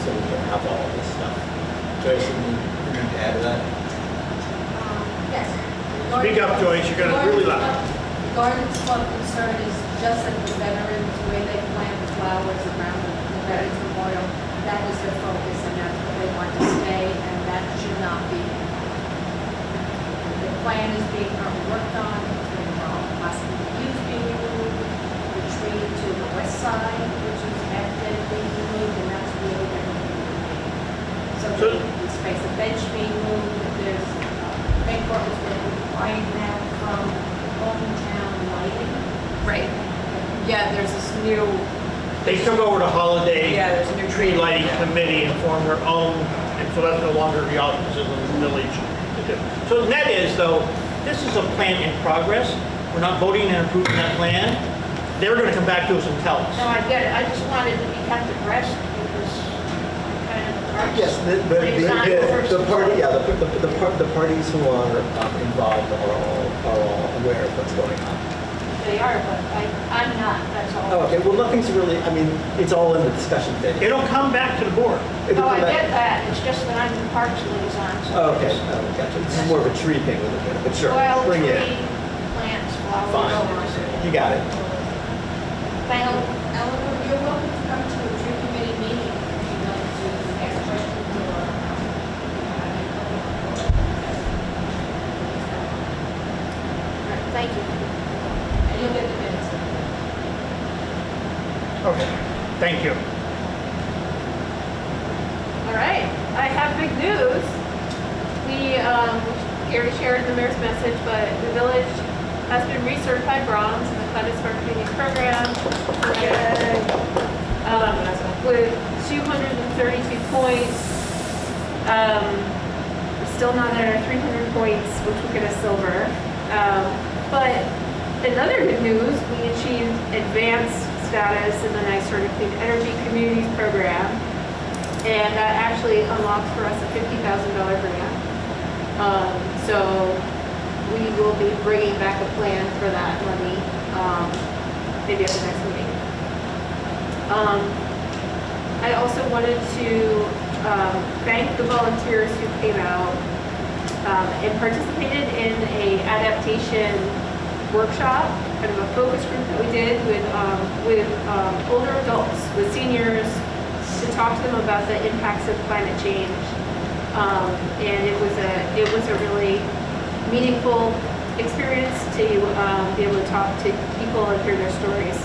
so we can have all of this stuff. Joyce, anything to add to that? Yes. Speak up, Joyce, you're gonna really loud. The garden club concern is just that the veterans, the way they plant the flowers around the Veterans Memorial, that is their focus and that's where they want to stay and that should not be. The plan is being worked on, it's going to involve possibly the views being removed, the tree to the west side, which is half dead being removed, and that's really going to be remaining. So the space of bench being moved, there's Bancorp is going to require that from hometown lighting. Right. Yeah, there's this new, They took over the holiday Yeah, there's a new tree lighting yeah. committee and formed their own, and so that's no longer the offices of the village to do. So the net is though, this is a plan in progress. We're not voting and approving that plan. They're gonna come back to us and tell us. No, I get it. I just wanted to be kept abreast because I'm kind of a parks Yes, liaison person. the party, yeah, the parties who are involved are all aware of what's going on. They are, but I'm not, that's all. Oh, okay, well, nothing's really, I mean, it's all in the discussion phase. It'll come back to the board. It'll No, I come back- get that. It's just that I'm the parks liaison. so Oh, okay, it's- oh, gotcha. This is more of a tree thing with it, but sure, Well, bring it tree, in. plants, flowers. Fine, you got it. Eleanor, you're welcome to come to a tree committee meeting if you want to ask questions or. Thank you. And you'll get the minutes. Okay, thank you. All right, I have big news. We already shared the mayor's message, but the village has been recertified bronze in the Climate Smart Community Program. Yay. With 232 points. We're still not at our 300 points, which will get us silver. But another good news, we achieved advanced status in the NYSERDA Clean Energy Communities Program. And that actually unlocks for us a $50,000 grant. So we will be bringing back a plan for that money. maybe at the next meeting. I also wanted to thank the volunteers who came out and participated in a adaptation workshop, kind of a focus group that we did with older adults, with seniors, to talk to them about the impacts of climate change. And it was a really meaningful experience to be able to talk to people and hear their stories.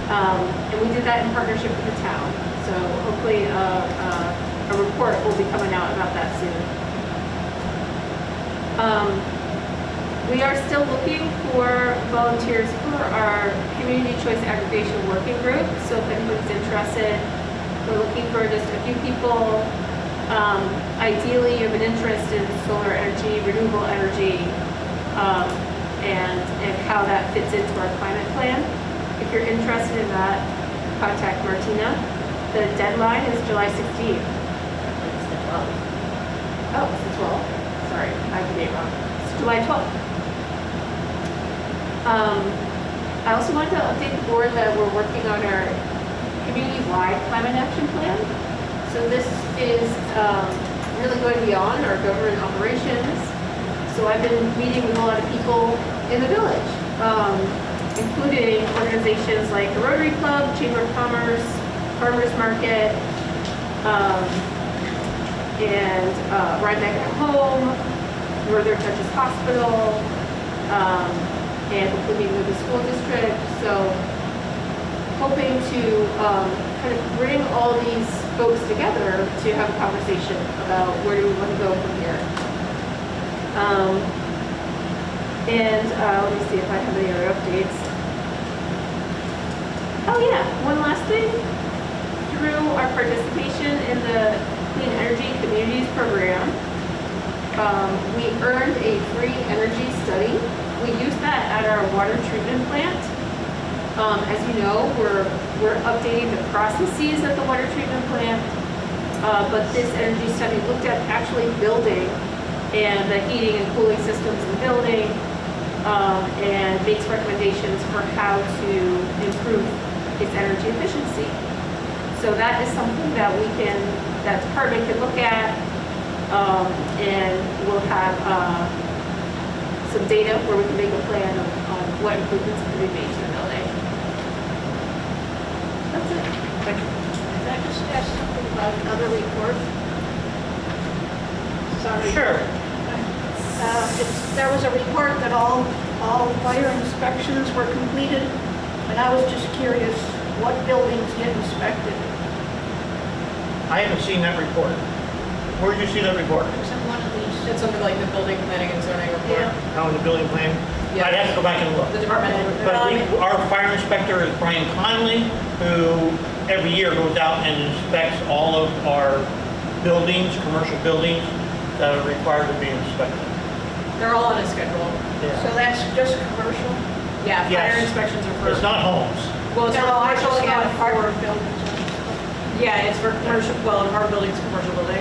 And we did that in partnership with the town. So hopefully a report will be coming out about that soon. We are still looking for volunteers for our Community Choice Aggregation Working Group. So if anyone's interested, we're looking for just a few people. Ideally, you have an interest in solar energy, renewable energy, and how that fits into our climate plan. If you're interested in that, contact Martina. The deadline is July 16th. It's the 12th. Oh, it's the 12th. Sorry, I have the date wrong. It's July 12th. I also wanted to update the board that we're working on our community-wide climate action plan. So this is really going beyond our government operations. So I've been meeting with a lot of people in the village, including organizations like the Rotary Club, Chamber of Commerce, Farmers Market, and Rhinebeck at Home, Northern Touches Hospital, and including with the school district. So hoping to kind of bring all these folks together to have a conversation about where do we want to go from here. Let me see if I have any other updates. Oh yeah, one last thing. Through our participation in the Clean Energy Communities Program, we earned a free energy study. We used that at our water treatment plant. As you know, we're updating the processes at the water treatment plant, but this energy study looked at actually building and the heating and cooling systems in the building, and makes recommendations for how to improve its energy efficiency. So that is something that that department can look at, and we'll have some data where we can make a plan on what improvements can be made to the building. That's it. Thank you. Can I just ask something about another report? Sorry. Sure. There was a report that all fire inspections were completed, and I was just curious what buildings get inspected. I haven't seen that report. Where did you see that report? It's in one of these. It's under like the building planning and zoning report. Yeah. Out in the building plan? Yeah. I'd have to go back and look. The department. But our fire inspector is Brian Conley, who every year goes out and inspects all of our buildings, commercial buildings that are required to be inspected. They're all on a schedule. So that's just commercial? Yeah, Yes. fire inspections are for. It's not homes. Well, it's for No, I commercial, just had not apartment for. buildings and stuff. Yeah, it's for commercial, well, an apartment building's a commercial building.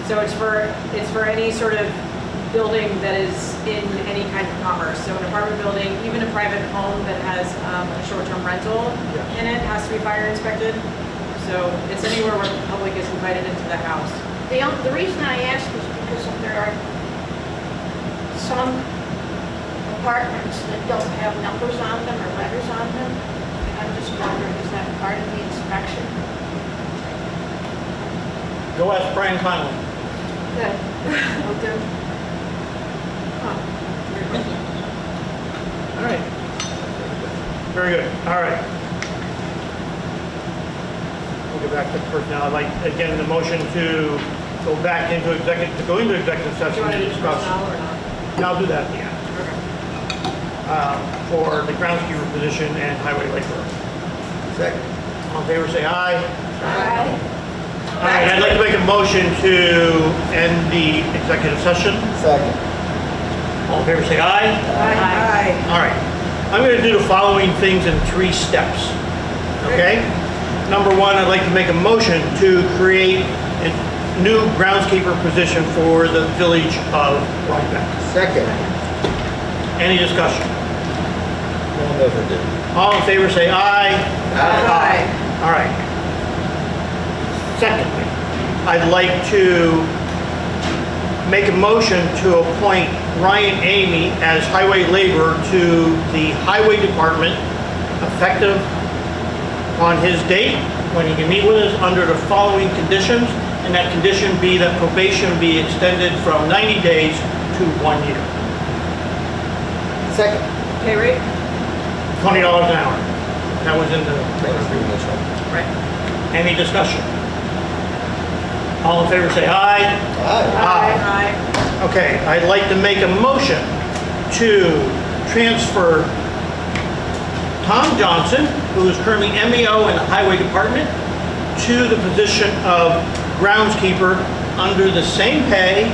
So it's for any sort of building that is in any kind of commerce. So an apartment building, even a private home that has a short-term rental in it has to be fire inspected. So it's anywhere where the public is invited into the house. The reason I ask is because there are some apartments that don't have numbers on them or letters on them. And I'm just wondering, is that part of the inspection? Go ask Brian Conley. Good. Will do. All right. Very good. All right. We'll get back to personnel. I'd like, again, the motion to go back into executive Do session you want to to do discuss. personnel or not? Yeah, I'll do that, yeah. For the groundskeeper position and highway laborer. Second. All in favor, say aye. Aye. All right, I'd like to make a motion to end the executive session. Second. All in favor, say aye. Aye. All right. I'm going to do the following things in 3 steps. Okay? Number 1, I'd like to make a motion to create a new groundskeeper position for the village of Rhinebeck. Second. Any discussion? We'll never do. All in favor, say aye. Aye. All right. Secondly, I'd like to make a motion to appoint Ryan Amy as highway laborer to the highway department effective on his date, when he can meet with us under the following conditions, and that condition be that probation be extended from 90 days to 1 year. Second. Pay rate? $20 an hour. That was in the, Right. any discussion? All in favor say aye. Aye. Okay, I'd like to make a motion to transfer Tom Johnson, who is currently MEO in the Highway Department, to the position of groundskeeper under the same pay,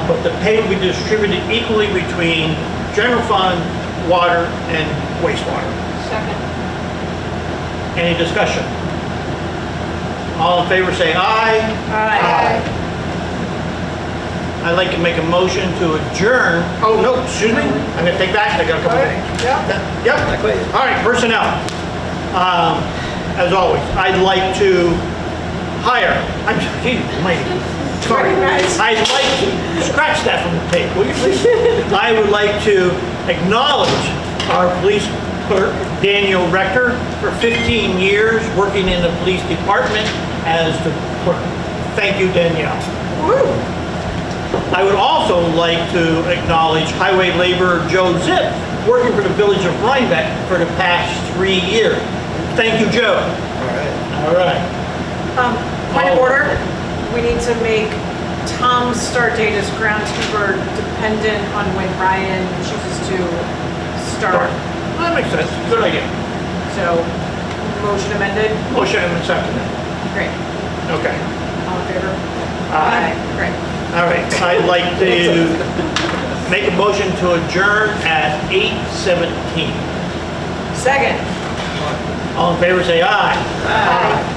but the pay will be distributed equally between general fund, water, and wastewater. Second. Any discussion? All in favor say aye. Aye. I'd like to make a motion to adjourn. Oh, no, excuse me. I'm gonna take back, I got a couple things. Yep. All right, personnel. As always, I'd like to hire, I'm, geez, sorry. I'd like to, scratch that from the tape, will you please? I would like to acknowledge our police clerk, Daniel Rector, for 15 years working in the police department as the clerk. Thank you, Danielle. I would also like to acknowledge highway laborer Joe Zip, working for the village of Rhinebeck for the past 3 years. Thank you, Joe. All right. Point of order, we need to make Tom's start date as groundskeeper dependent on when Ryan chooses to start. Well, that makes sense. Good idea. So, motion amended? Motion and seconded. Great. Okay. All in favor? Aye. Great. All right. I'd like to make a motion to adjourn at 8:17. Second. All in favor, say aye. Aye.